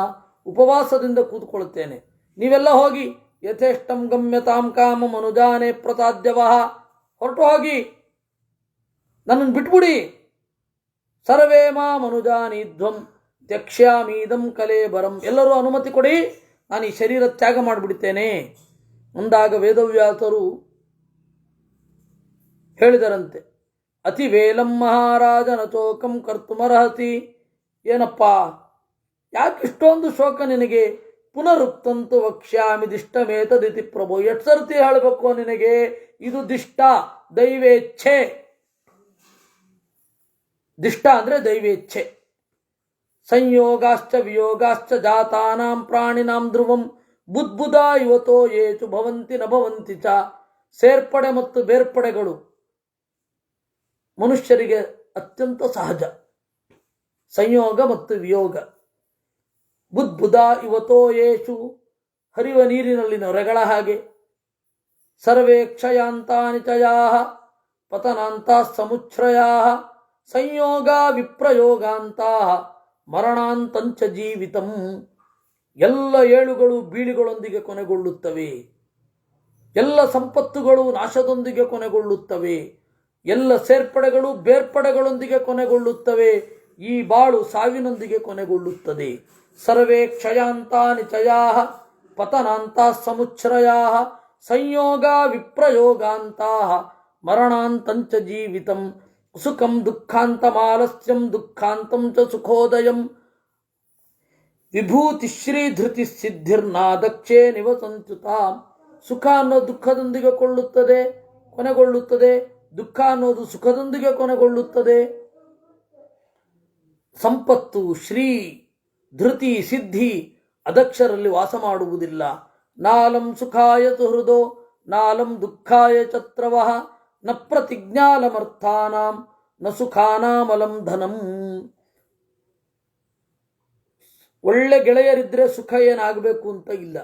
ಉಪವಾಸದಿಂದ ಕೂತ್ಕೊಳ್ತೇನೆ. ನೀವೆಲ್ಲ ಹೋಗಿ ಯಥೇಷ್ಟಂ ಗಮ್ಯತಾಂ ಕಾಮ ಮನುಜಾನೆ ಪ್ರತಾದ್ಯವಹ, ಹೊರಟು ಹೋಗಿ ನನ್ನನ್ನು ಬಿಟ್ಬಿಡಿ. ಸರ್ವೇ ಮಾ ಮನುಜಾನಿಧ್ವಂ ತ್ಯಕ್ಷ್ಯಾಮೀದಂ ಕಲೇಬರಂ, ಎಲ್ಲರೂ ಅನುಮತಿ ಕೊಡಿ, ನಾನು ಈ ಶರೀರ ತ್ಯಾಗ ಮಾಡಿಬಿಡ್ತೇನೆ ಅಂದಾಗ ವೇದವ್ಯಾಸರು ಹೇಳಿದರಂತೆ, ಅತಿ ವೇಲಂ ಮಹಾರಾಜ ನಚೋಕಂ ಕರ್ತುಮರ್ಹತಿ. ಏನಪ್ಪ, ಯಾಕಿಷ್ಟೊಂದು ಶೋಕ ನಿನಗೆ? ಪುನರುಕ್ತಂತು ವಕ್ಷ್ಯಾಮಿ ದಿಷ್ಟಮೇತದಿತಿ ಪ್ರಭು, ಎಷ್ಟು ಸರ್ತಿ ಹೇಳಬೇಕು ನಿನಗೆ? ಇದು ದಿಷ್ಟ, ದೈವೇಚ್ಛೆ. ದಿಷ್ಟ ಅಂದ್ರೆ ದೈವೇಚ್ಛೆ. ಸಂಯೋಗಾಶ್ಚ ವಿಯೋಗಾಶ್ಚ ಜಾತಾನಾಂ ಪ್ರಾಣಿನಾಂ ಧ್ರುವಂ ಬುದ್ಬುಧ ಇವತೋ ಯೇಚು ಭವಂತಿ ನ ಭವಂತಿ ಚ. ಸೇರ್ಪಡೆ ಮತ್ತು ಬೇರ್ಪಡೆಗಳು ಮನುಷ್ಯರಿಗೆ ಅತ್ಯಂತ ಸಹಜ. ಸಂಯೋಗ ಮತ್ತು ವಿಯೋಗ. ಬುದ್ಬುಧ ಇವತೋ ಯೇಷು, ಹರಿವ ನೀರಿನಲ್ಲಿ ನೊರೆಗಳ ಹಾಗೆ. ಸರ್ವೇ ಕ್ಷಯಾಂತಾನಿ ಚಯಾಃ ಪತನಾಂತಾಃ ಸಮುಚ್ಛ್ರಯಾಃ, ಸಂಯೋಗ ವಿಪ್ರಯೋಗಾಂತಾಃ ಮರಣಾಂತಂಚ ಜೀವಿತಂ. ಎಲ್ಲ ಏಳುಗಳು ಬೀಳುಗಳೊಂದಿಗೆ ಕೊನೆಗೊಳ್ಳುತ್ತವೆ. ಎಲ್ಲ ಸಂಪತ್ತುಗಳು ನಾಶದೊಂದಿಗೆ ಕೊನೆಗೊಳ್ಳುತ್ತವೆ. ಎಲ್ಲ ಸೇರ್ಪಡೆಗಳು ಬೇರ್ಪಡೆಗಳೊಂದಿಗೆ ಕೊನೆಗೊಳ್ಳುತ್ತವೆ. ಈ ಬಾಳು ಸಾವಿನೊಂದಿಗೆ ಕೊನೆಗೊಳ್ಳುತ್ತದೆ. ಸರ್ವೇ ಕ್ಷಯಾಂತಾನಿ ಚಯಾಃ ಪತನಾಂತಾಃ ಸಮುಚ್ಛ್ರಯಾಃ, ಸಂಯೋಗ ವಿಪ್ರಯೋಗಾಂತಾಃ ಮರಣಾಂತಂಚ ಜೀವಿತಂ. ಸುಖಂ ದುಃಖಾಂತಮಾಲಸ್ಯಂ ದುಃಖಾಂತಂ ಚ ಸುಖೋದಯಂ. ವಿಭೂತಿಶ್ರೀ ಧೃತಿ ಸಿದ್ಧಿರ್ನಾದಕ್ಷೇ ನಿವಸಂಚ್ಯುತಾಂ. ಸುಖ ಅನ್ನೋದು ದುಃಖದೊಂದಿಗೆ ಕೊನೆಗೊಳ್ಳುತ್ತದೆ. ದುಃಖ ಅನ್ನೋದು ಸುಖದೊಂದಿಗೆ ಕೊನೆಗೊಳ್ಳುತ್ತದೆ. ಸಂಪತ್ತು, ಶ್ರೀ, ಧೃತಿ, ಸಿದ್ಧಿ ಅದಕ್ಷರಲ್ಲಿ ವಾಸ ಮಾಡುವುದಿಲ್ಲ. ನಾಲಂ ಸುಖಾಯ ಸುಹೃದೋ ನಾಲಂ ದುಃಖಾಯ ಛತ್ರವಃ, ನ ಪ್ರತಿಜ್ಞಾಲಮರ್ಥಾನಾಂ ನ ಸುಖಾನಾಮಲಂ ಧನಂ. ಒಳ್ಳೆ ಗೆಳೆಯರಿದ್ರೆ ಸುಖ ಏನಾಗಬೇಕು ಅಂತ ಇಲ್ಲ.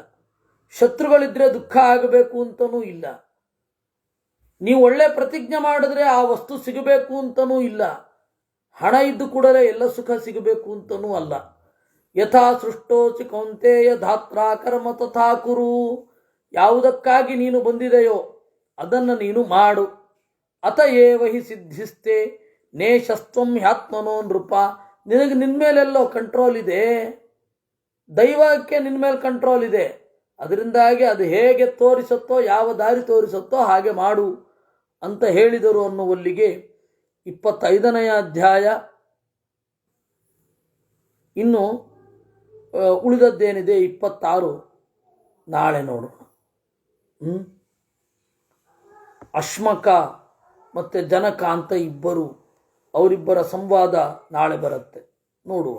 ಶತ್ರುಗಳಿದ್ರೆ ದುಃಖ ಆಗಬೇಕು ಅಂತನೂ ಇಲ್ಲ. ನೀವು ಒಳ್ಳೆ ಪ್ರತಿಜ್ಞೆ ಮಾಡಿದ್ರೆ ಆ ವಸ್ತು ಸಿಗಬೇಕು ಅಂತನೂ ಇಲ್ಲ. ಹಣ ಇದ್ದು ಕೂಡಲೇ ಎಲ್ಲ ಸುಖ ಸಿಗಬೇಕು ಅಂತನೂ ಅಲ್ಲ. ಯಥಾ ಸೃಷ್ಟೋಸಿ ಕೌಂತೆಯ ಧಾತ್ರಾ ಕರ್ಮ ತಥಾ ಕುರು. ಯಾವುದಕ್ಕಾಗಿ ನೀನು ಬಂದಿದೆಯೋ ಅದನ್ನು ನೀನು ಮಾಡು. ಅತಯೇವ ಹಿ ಸಿದ್ಧಿಸ್ತೆ ನೇಶಸ್ತ್ವಂ ಹ್ಯಾತ್ಮನೋ ನೃಪ. ನಿನಗೆ ನಿನ್ಮೇಲೆಲ್ಲೋ ಕಂಟ್ರೋಲ್ ಇದೆ. ದೈವಕ್ಕೆ ನಿನ್ಮೇಲೆ ಕಂಟ್ರೋಲ್ ಇದೆ. ಅದರಿಂದಾಗಿ ಅದು ಹೇಗೆ ತೋರಿಸುತ್ತೋ, ಯಾವ ದಾರಿ ತೋರಿಸುತ್ತೋ ಹಾಗೆ ಮಾಡು ಅಂತ ಹೇಳಿದರು ಅನ್ನುವಲ್ಲಿಗೆ 25ನೇ ಅಧ್ಯಾಯ. ಇನ್ನು ಉಳಿದದ್ದೇನಿದೆ 26 ನಾಳೆ ನೋಡೋಣ. ಅಶ್ಮಕ ಮತ್ತು ಜನಕ ಅಂತ ಇಬ್ಬರು, ಅವರಿಬ್ಬರ ಸಂವಾದ ನಾಳೆ ಬರುತ್ತೆ, ನೋಡುವ.